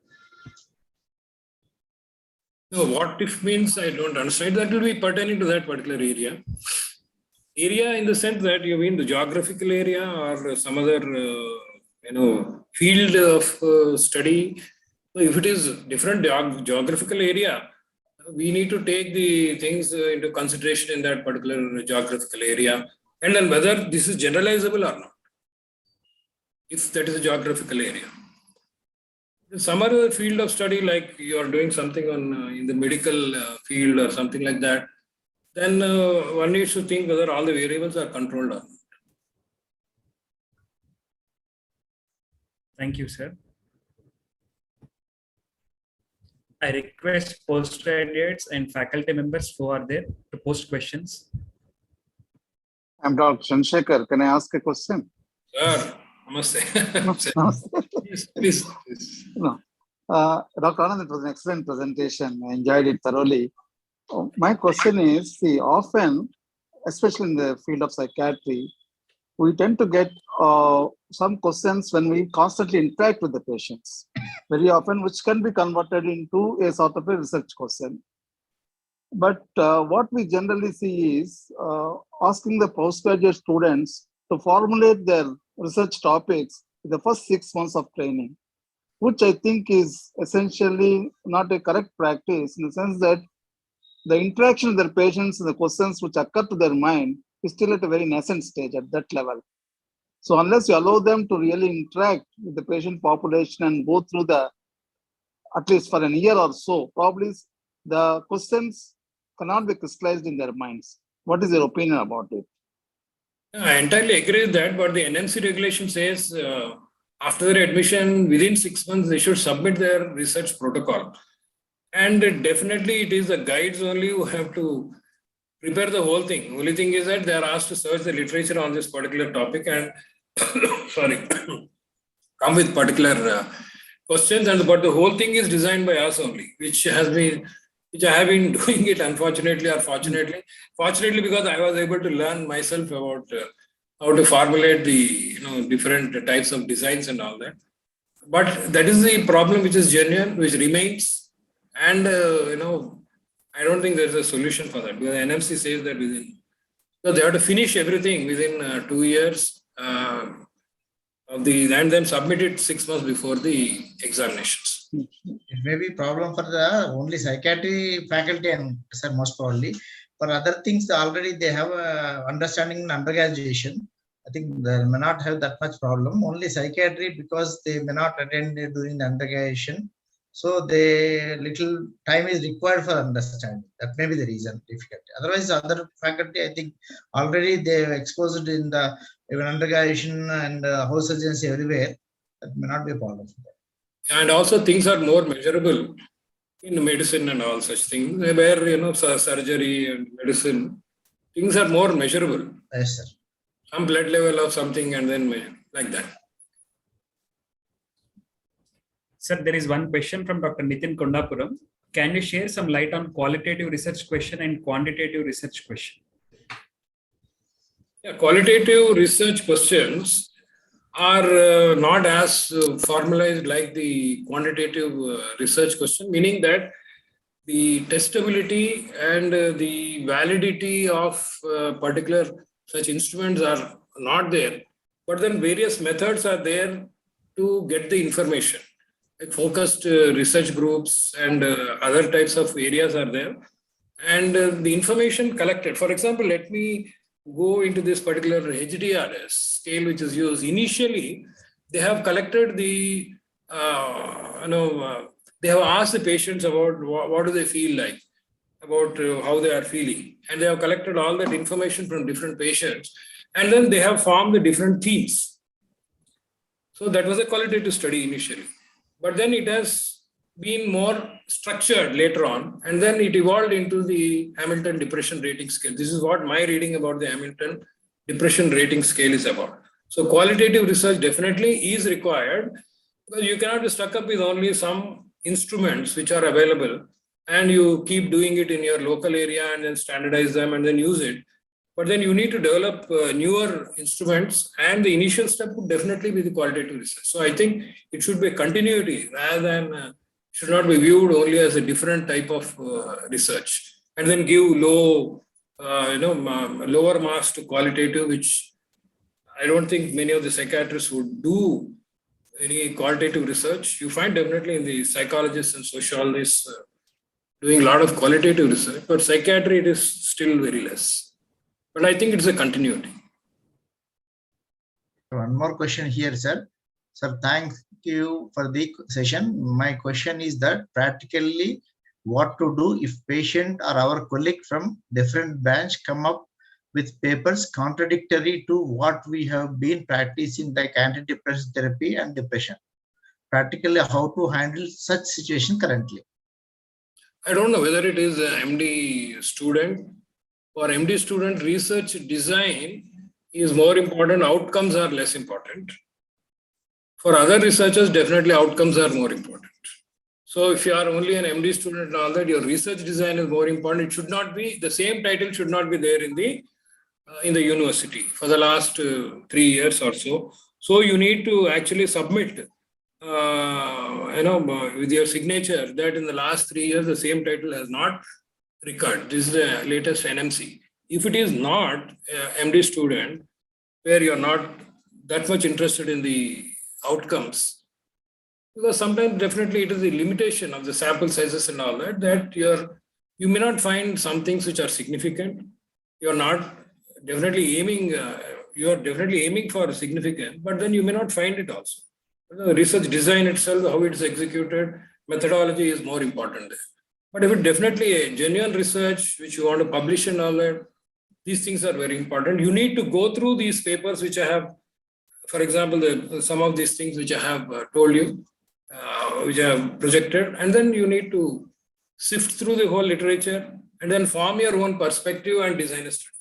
Speaker 6: No, what if means I don't understand. That will be pertaining to that particular area. Area in the sense that you mean the geographical area or some other, field of study. So if it is different geographical area, we need to take the things into consideration in that particular geographical area, and then whether this is generalizable or not, if that is a geographical area. Some other field of study, like you are doing something on in the medical field or something like that, then one needs to think whether all the variables are controlled or not.
Speaker 3: Thank you, sir. I request postgraduates and faculty members who are there to post questions.
Speaker 9: I'm Dr. Chandrasekhar. Can I ask a question?
Speaker 6: Sir, namaste. Please.
Speaker 9: No. Dr. Anand, it was an excellent presentation. I enjoyed it thoroughly. My question is, see, often, especially in the field of psychiatry, we tend to get some questions when we constantly interact with the patients, very often, which can be converted into a sort of a research question. But what we generally see is asking the postgraduate students to formulate their research topics in the first 6 months of training, which I think is essentially not a correct practice, in the sense that the interaction with their patients and the questions which occur to their mind is still at a very nascent stage at that level. So unless you allow them to really interact with the patient population and go through at least for a year or so, probably the questions cannot be crystallized in their minds. What is your opinion about it?
Speaker 6: I entirely agree with that, but the NMC regulation says after their admission, within 6 months, they should submit their research protocol. And definitely it is the guides only who have to prepare the whole thing. Only thing is that they are asked to search the literature on this particular topic and come with particular questions. But the whole thing is designed by us only, which I have been doing it, unfortunately or fortunately. Fortunately, because I was able to learn myself about how to formulate the different types of designs and all that. But that is the problem which is genuine, which remains. And I don't think there's a solution for that, because NMC says that they have to finish everything within 2 years and then submit it 6 months before the examinations.
Speaker 5: It may be problem for the only psychiatry faculty and sir, most probably. For other things, already they have understanding in undergraduation. I think they may not have that much problem. Only psychiatry, because they may not attend during the undergraduation. So the little time is required for understanding. That may be the reason, difficulty. Otherwise, other faculty, I think already they have exposed in the even undergraduation and house surgeons everywhere. That may not be a problem for them.
Speaker 6: And also things are more measurable in medicine and all such things, where surgery and medicine, things are more measurable.
Speaker 5: Yes, sir.
Speaker 6: Some blood level of something and then like that.
Speaker 3: Sir, there is one question from Dr. Nitin Kondapuram. Can you share some light on qualitative research question and quantitative research question?
Speaker 6: Yeah, qualitative research questions are not as formalized like the quantitative research question, meaning that the testability and the validity of particular such instruments are not there, but then various methods are there to get the information. Like focused research groups and other types of areas are there, and the information collected. For example, let me go into this particular HDRS scale which is used. Initially, they have collected the, they have asked the patients about what do they feel like, about how they are feeling. And they have collected all that information from different patients. And then they have formed the different themes. So that was a qualitative study initially. But then it has been more structured later on, and then it evolved into the Hamilton Depression Rating Scale. This is what my reading about the Hamilton Depression Rating Scale is about. So qualitative research definitely is required, because you cannot be stuck up with only some instruments which are available and you keep doing it in your local area and then standardize them and then use it. But then you need to develop newer instruments, and the initial step would definitely be the qualitative research. So I think it should be a continuity rather than should not be viewed only as a different type of research, and then give lower marks to qualitative, which I don't think many of the psychiatrists would do any qualitative research. You find definitely in the psychologists and sociologists doing a lot of qualitative research, but psychiatry it is still very less. But I think it's a continuity.
Speaker 5: One more question here, sir. Sir, thank you for the session. My question is that practically what to do if patient or our colleague from different branch come up with papers contradictory to what we have been practicing, like antidepressant therapy and depression. Practically how to handle such situation currently?
Speaker 6: I don't know whether it is an MD student. For MD student, research design is more important, outcomes are less important. For other researchers, definitely outcomes are more important. So if you are only an MD student and all that, your research design is more important. It should not be, the same title should not be there in the university for the last 3 years or so. So you need to actually submit, with your signature that in the last 3 years, the same title has not recurred. This is the latest NMC. If it is not MD student, where you're not that much interested in the outcomes, because sometimes definitely it is the limitation of the sample sizes and all that, that you may not find some things which are significant. You're not definitely aiming, you're definitely aiming for significant, but then you may not find it also. The research design itself, how it's executed, methodology is more important there. But if it definitely a genuine research which you want to publish and all that, these things are very important. You need to go through these papers which I have, for example, some of these things which I have told you, which I have projected, and then you need to sift through the whole literature and then form your own perspective and design a study.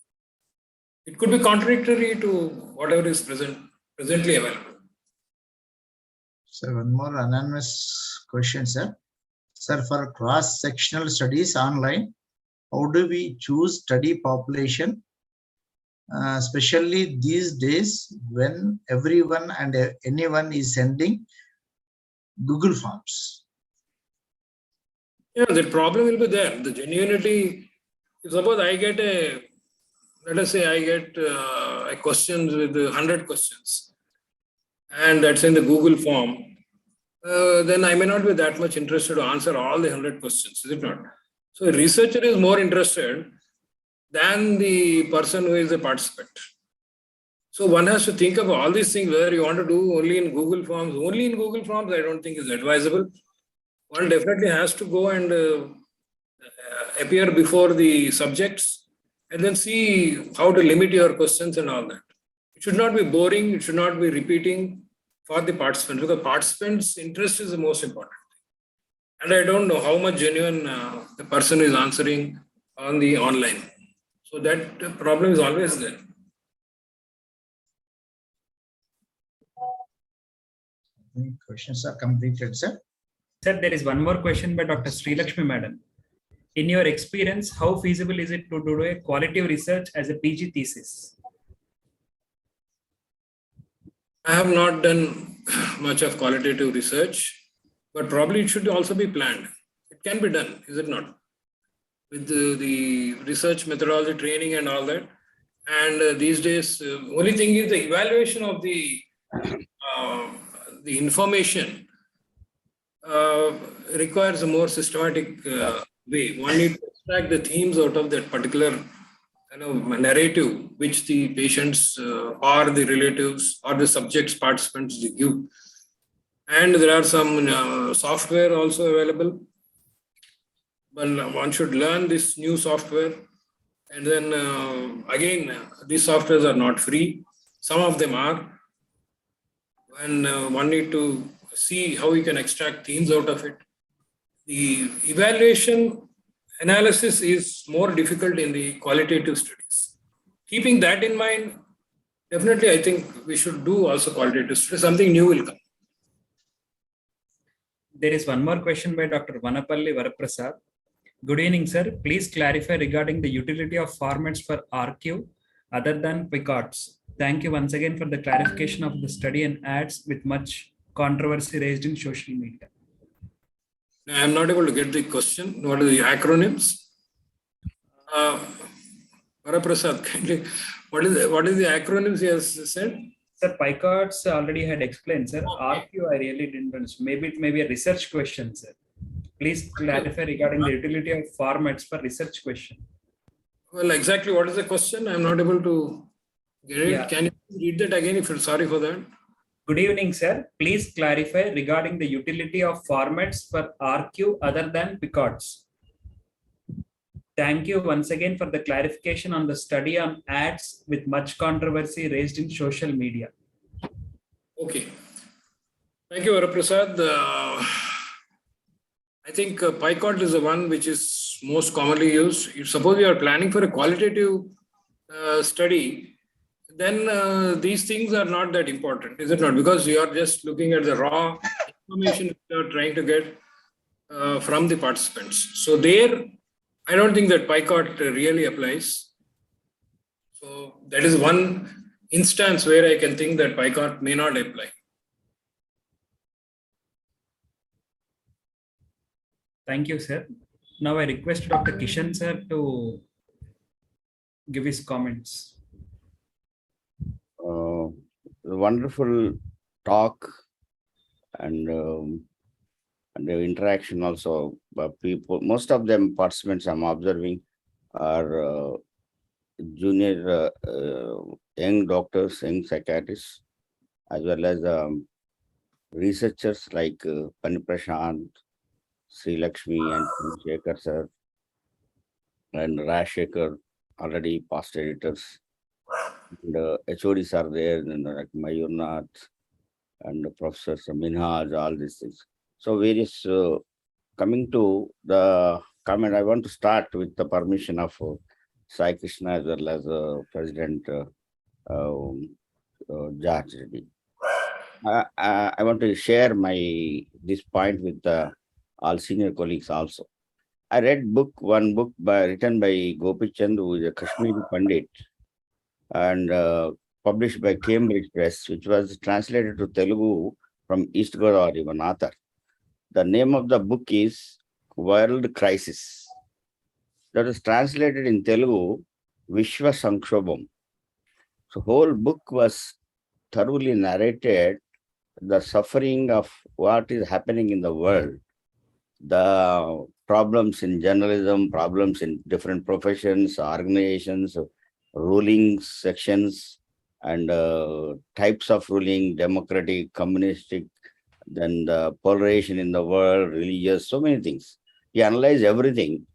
Speaker 6: It could be contradictory to whatever is presently available.
Speaker 5: So one more anonymous question, sir. Sir, for cross-sectional studies online, how do we choose study population, especially these days when everyone and anyone is sending Google Forms?
Speaker 6: Yeah, the problem will be there. The genuinity, suppose I get let us say I get a questions with 100 questions, and that's in the Google form, then I may not be that much interested to answer all the 100 questions, is it not? So a researcher is more interested than the person who is a participant. So one has to think of all these things, whether you want to do only in Google Forms. Only in Google Forms, I don't think is advisable. One definitely has to go and appear before the subjects and then see how to limit your questions and all that. It should not be boring. It should not be repeating for the participants, because participants' interest is the most important. And I don't know how much genuine the person is answering on the online. So that problem is always there.
Speaker 5: Questions are completed, sir.
Speaker 3: Sir, there is one more question by Dr. Sri Lakshmi Madam. In your experience, how feasible is it to do a qualitative research as a PG thesis?
Speaker 6: I have not done much of qualitative research, but probably it should also be planned. It can be done, is it not? With the research methodology training and all that. And these days, only thing is the evaluation of the information requires a more systematic way. One needs to extract the themes out of that particular narrative which the patients or the relatives or the subjects participants give. And there are some software also available. But one should learn this new software. And then again, these softwares are not free. Some of them are. And one need to see how we can extract themes out of it. The evaluation analysis is more difficult in the qualitative studies. Keeping that in mind, definitely I think we should do also qualitative studies. Something new will come.
Speaker 3: There is one more question by Dr. Vanapalli Varaprasad. Good evening, sir. Please clarify regarding the utility of formats for RQ other than Picards. Thank you once again for the clarification of the study and ads with much controversy raised in social media.
Speaker 6: I am not able to get the question. What are the acronyms? Varaprasad, kindly, what is the acronyms he has said?
Speaker 3: Sir, Picards already had explained, sir. RQ, I really didn't understand. Maybe it may be a research question, sir. Please clarify regarding the utility of formats for research question.
Speaker 6: Well, exactly what is the question? I'm not able to get it.
Speaker 3: Yeah.
Speaker 6: Can you read that again if you're sorry for that?
Speaker 3: Good evening, sir. Please clarify regarding the utility of formats for RQ other than Picards. Thank you once again for the clarification on the study on ads with much controversy raised in social media.
Speaker 6: Okay. Thank you, Varaprasad. I think PICOT is the one which is most commonly used. If suppose you are planning for a qualitative study, then these things are not that important, is it not? Because you are just looking at the raw information you are trying to get from the participants. So there, I don't think that PICOT really applies. So that is one instance where I can think that PICOT may not apply.
Speaker 3: Thank you, sir. Now I request Dr. Kishan, sir, to give his comments.
Speaker 4: Wonderful talk and the interaction also. People, most of them participants I'm observing are junior young doctors, young psychiatrists, as well as researchers like Pani Prashant, Sri Lakshmi and Shekhar sir, and Rashekar, already past editors. And HODs are there, like Mayurnath and Professor Minhaj, all these things. So various, coming to the comment, I want to start with the permission of Sai Krishna as well as President George Reddy. I want to share this point with all senior colleagues also. I read one book written by Gopichand, who is a Kashmiri Pandit, and published by Cambridge Press, which was translated to Telugu from East Godavari, one author. The name of the book is World Crisis. That is translated in Telugu, Vishwa Sankshobham. So whole book was thoroughly narrated the suffering of what is happening in the world, the problems in journalism, problems in different professions, organizations, ruling sections, and types of ruling, democratic, communistic, then the polarization in the world, religious, so many things. He analyzed everything.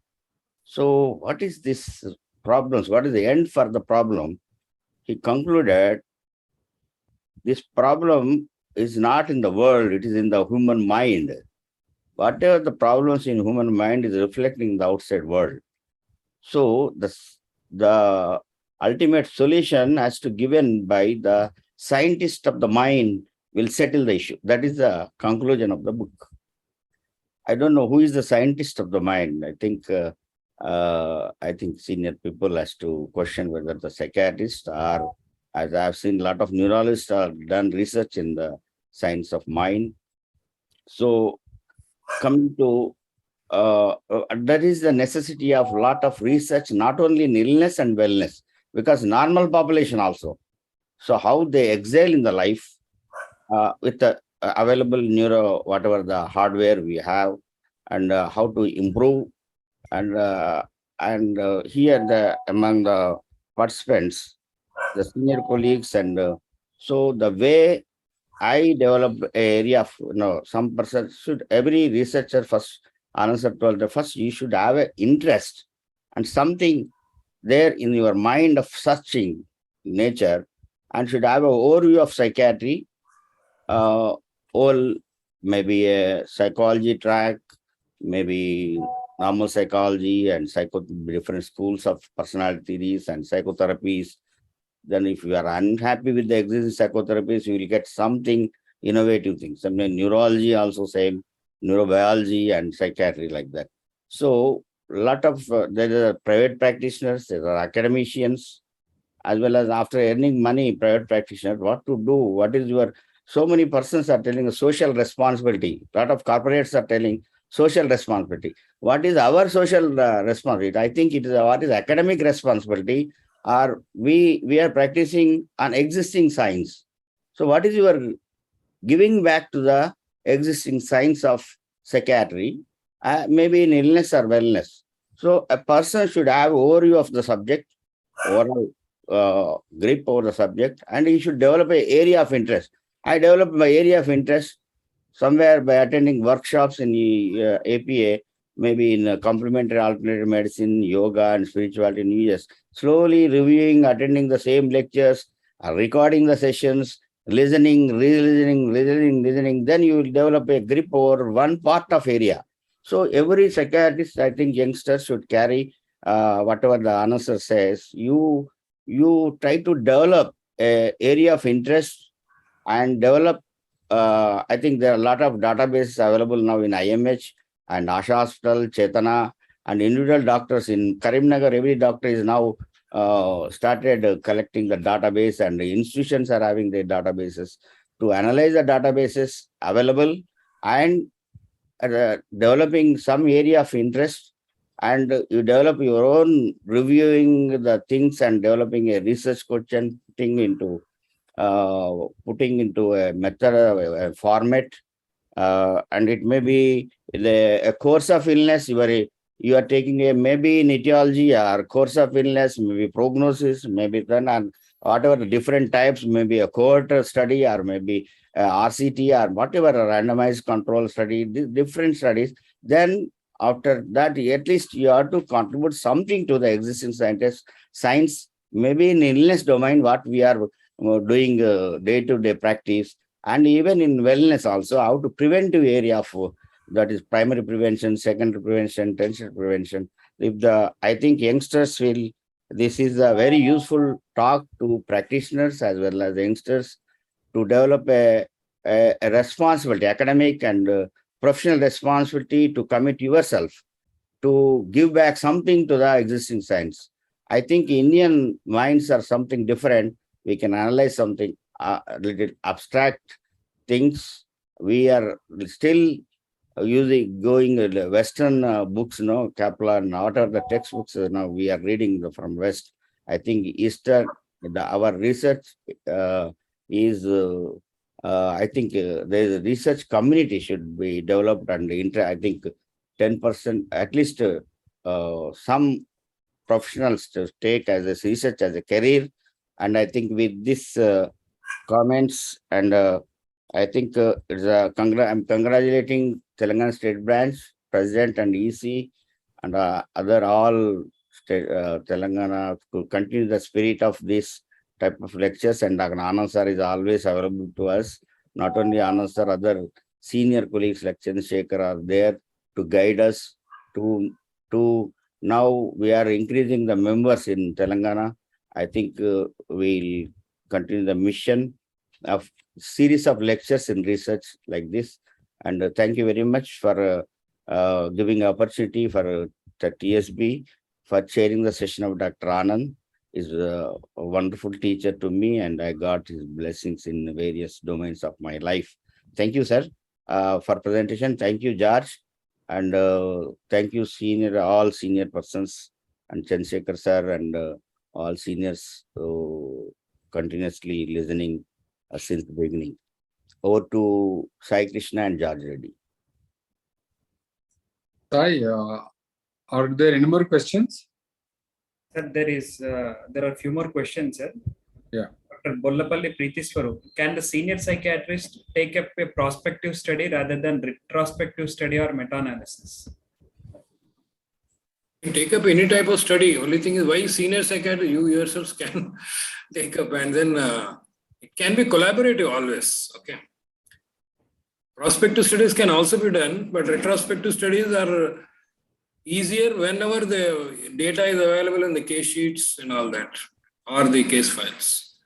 Speaker 4: So what is this problems? What is the end for the problem? He concluded this problem is not in the world, it is in the human mind. Whatever the problems in human mind is reflecting in the outside world. So the ultimate solution has to be given by the scientist of the mind will settle the issue. That is the conclusion of the book. I don't know who is the scientist of the mind. I think senior people has to question whether the psychiatrist or, as I've seen, a lot of neurologists are done research in the science of mind. So coming to that is the necessity of lot of research, not only in illness and wellness, because normal population also. So how they excel in the life with the available neuro, whatever the hardware we have, and how to improve. And here the among the participants, the senior colleagues, and so the way I developed an area of, some person should, every researcher first, Anand told, the first you should have an interest and something there in your mind of searching nature, and should have an overview of psychiatry, all maybe a psychology track, maybe normal psychology and different schools of personality theories and psychotherapies. Then if you are unhappy with the existing psychotherapies, you will get something innovative things. Sometimes neurology also same, neurobiology and psychiatry like that. So lot of there are private practitioners, there are academicians, as well as after earning money, private practitioners, what to do, what is your, so many persons are telling a social responsibility. A lot of corporates are telling social responsibility. What is our social responsibility? I think it is what is academic responsibility, or we are practicing on existing science. So what is your giving back to the existing science of psychiatry, maybe in illness or wellness? So a person should have overview of the subject, overall grip over the subject, and he should develop an area of interest. I developed my area of interest somewhere by attending workshops in the APA, maybe in complementary alternative medicine, yoga, and spirituality in US. Slowly reviewing, attending the same lectures, recording the sessions, listening, listening. Then you will develop a grip over one part of area. So every psychiatrist, I think youngsters should carry whatever the answer says. You try to develop an area of interest and develop. I think there are a lot of databases available now in IMH and Asha Hospital, Chetana, and individual doctors in Karimnagar. Every doctor is now started collecting the database, and the institutions are having their databases to analyze the databases available, and developing some area of interest, and you develop your own reviewing the things and developing a research question thing into putting into a method, a format, and it may be a course of illness. You are taking a maybe in etiology or course of illness, maybe prognosis, maybe then, and whatever the different types, maybe a cohort study or maybe RCT or whatever, a randomized control study, different studies. Then after that, at least you have to contribute something to the existing science, maybe in illness domain, what we are doing day-to-day practice, and even in wellness also, how to preventive area of that is primary prevention, secondary prevention, tertiary prevention. I think youngsters will, this is a very useful talk to practitioners as well as youngsters to develop a responsibility, academic and professional responsibility, to commit yourself to give back something to the existing science. I think Indian minds are something different. We can analyze something little abstract things. We are still going Western books, Kaplan, whatever the textbooks now we are reading from West. I think Eastern, our research is, I think the research community should be developed, and I think 10%, at least some professionals to take as a research as a career. And I think with this comments, and I think I'm congratulating Telangana State Branch President and EC and other all state Telangana to continue the spirit of this type of lectures. And Anand sir is always available to us. Not only Anand sir, other senior colleagues like Chandrasekhar are there to guide us to now we are increasing the members in Telangana. I think we'll continue the mission of series of lectures in research like this. And thank you very much for giving opportunity for the TSB, for chairing the session of Dr. Anand. Is a wonderful teacher to me, and I got his blessings in various domains of my life. Thank you, sir, for presentation. Thank you, George, and thank you, all senior persons, and Chandrasekhar sir, and all seniors continuously listening since the beginning. Over to Sai Krishna and George Reddy.
Speaker 2: Sai, are there any more questions?
Speaker 3: Sir, there are a few more questions, sir.
Speaker 2: Yeah.
Speaker 3: Dr. Bollapalli Preetiswaru, can the senior psychiatrist take up a prospective study rather than retrospective study or meta-analysis?
Speaker 6: You take up any type of study. Only thing is, why senior psychiatrist, you yourselves can take up, and then it can be collaborative always. Okay. Prospective studies can also be done, but retrospective studies are easier whenever the data is available in the case sheets and all that, or the case files,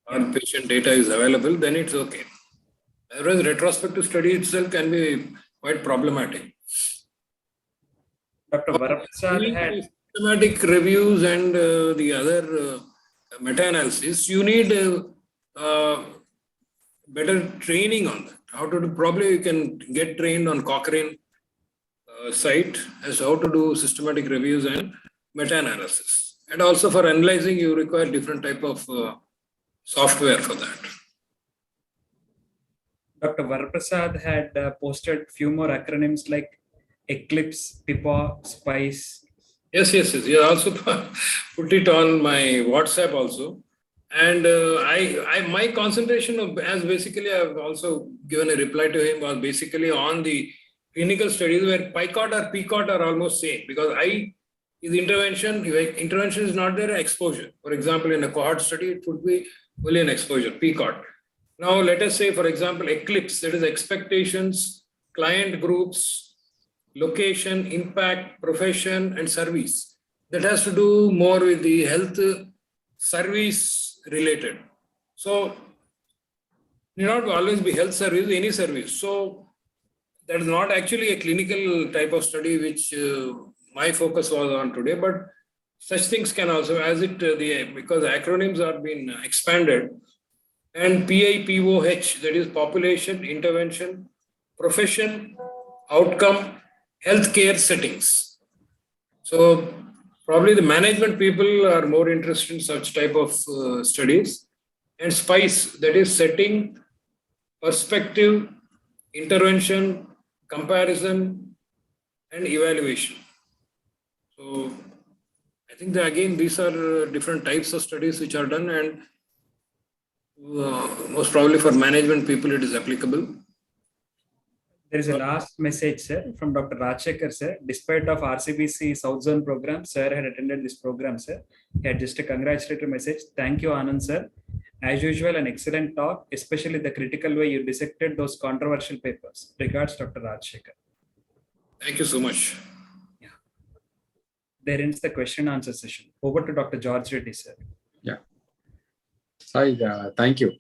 Speaker 6: or patient data is available, then it's okay. Otherwise, retrospective study itself can be quite problematic.
Speaker 3: Dr. Varaprasad had
Speaker 6: systematic reviews and the other meta-analysis. You need better training on that. How to do? Probably you can get trained on Cochrane site as how to do systematic reviews and meta-analysis. And also for analyzing, you require different type of software for that.
Speaker 3: Dr. Varaprasad had posted few more acronyms like Eclipse, PIPA, SPICE.
Speaker 6: Yes. You also put it on my WhatsApp also. And my concentration as basically I've also given a reply to him was basically on the clinical studies where PICOT or PCOT are almost same, because is intervention is not there, exposure. For example, in a cohort study, it would be only an exposure, PCOT. Now, let us say, for example, Eclipse, that is expectations, client groups, location, impact, profession, and service. That has to do more with the health service related. So, it may not always be health service, any service. So, that is not actually a clinical type of study which my focus was on today, but such things can also, as it because the acronyms are being expanded, and PIPOH, that is population, intervention, profession, outcome, healthcare settings. So probably the management people are more interested in such type of studies. And SPICE, that is setting, perspective, intervention, comparison, and evaluation. So I think that again, these are different types of studies which are done, and most probably for management people it is applicable.
Speaker 3: There is a last message, sir, from Dr. Rajshekhar, sir. Despite of RCBC South Zone program, sir had attended this program, sir. He had just a congratulatory message. Thank you, Anand, sir. As usual, an excellent talk, especially the critical way you dissected those controversial papers. Regards, Dr. Rajshekhar.
Speaker 6: Thank you so much.
Speaker 3: Yeah. There ends the question and answer session. Over to Dr. George Reddy, sir.
Speaker 2: Yeah. Sorry, thank you.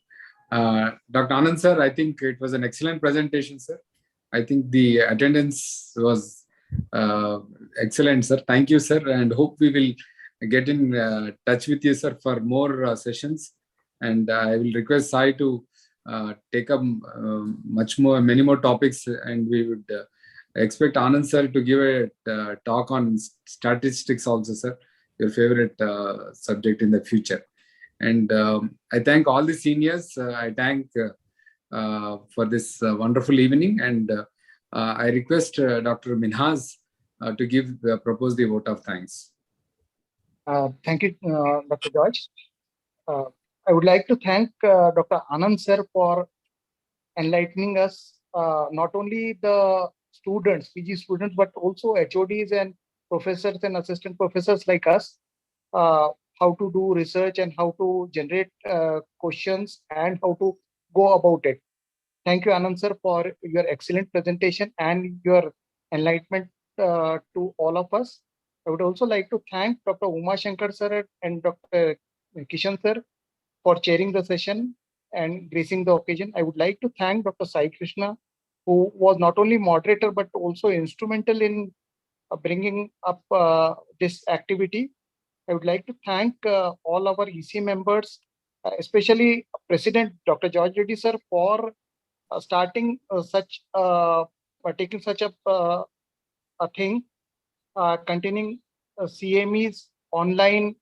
Speaker 2: Dr. Anand, sir, I think it was an excellent presentation, sir. I think the attendance was excellent, sir. Thank you, sir, and hope we will get in touch with you, sir, for more sessions. And I will request Sai to take up many more topics, and we would expect Anand, sir, to give a talk on statistics also, sir, your favorite subject in the future. And I thank all the seniors. I thank for this wonderful evening, and I request Dr. Minhaz to propose the vote of thanks.
Speaker 10: Thank you, Dr. George. I would like to thank Dr. Anand sir for enlightening us, not only the students, PG students, but also HODs and professors and assistant professors like us, how to do research and how to generate questions and how to go about it. Thank you, Anand sir, for your excellent presentation and your enlightenment to all of us. I would also like to thank Dr. Uma Shankar sir and Dr. Kishan sir for chairing the session and gracing the occasion. I would like to thank Dr. Sai Krishna who was not only moderator but also instrumental in bringing up this activity. I would like to thank all our EC members, especially President Dr. George Reddy sir, for starting taking such a thing containing CMEs online,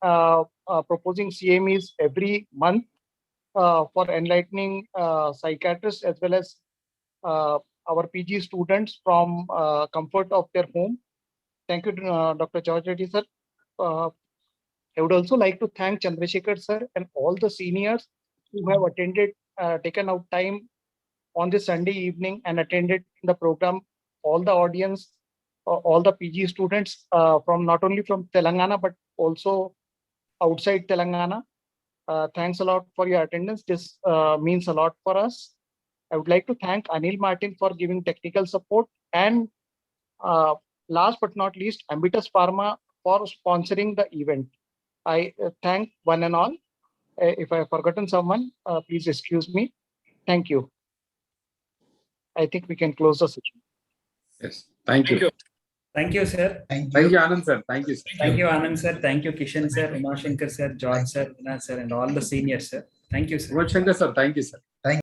Speaker 10: proposing CMEs every month for enlightening psychiatrists as well as our PG students from comfort of their home. Thank you, Dr. George Reddy sir. I would also like to thank Chandrasekhar sir and all the seniors who have attended, taken out time on this Sunday evening and attended the program. All the audience, all the PG students from not only from Telangana but also outside Telangana. Thanks a lot for your attendance. This means a lot for us. I would like to thank Anil Martin for giving technical support, and last but not least, Ambitus Pharma for sponsoring the event. I thank one and all. If I have forgotten someone, please excuse me. Thank you. I think we can close the session.
Speaker 2: Yes. Thank you.
Speaker 3: Thank you, sir.
Speaker 5: Thank
Speaker 2: Thank
Speaker 5: you.
Speaker 2: you, Anand sir. Thank you, sir.
Speaker 3: Thank you, Anand sir. Thank you, Kishan sir, Umashankar sir, George sir, Vinay sir, and all the seniors, sir. Thank you, sir.
Speaker 2: Shankar sir. Thank you, sir.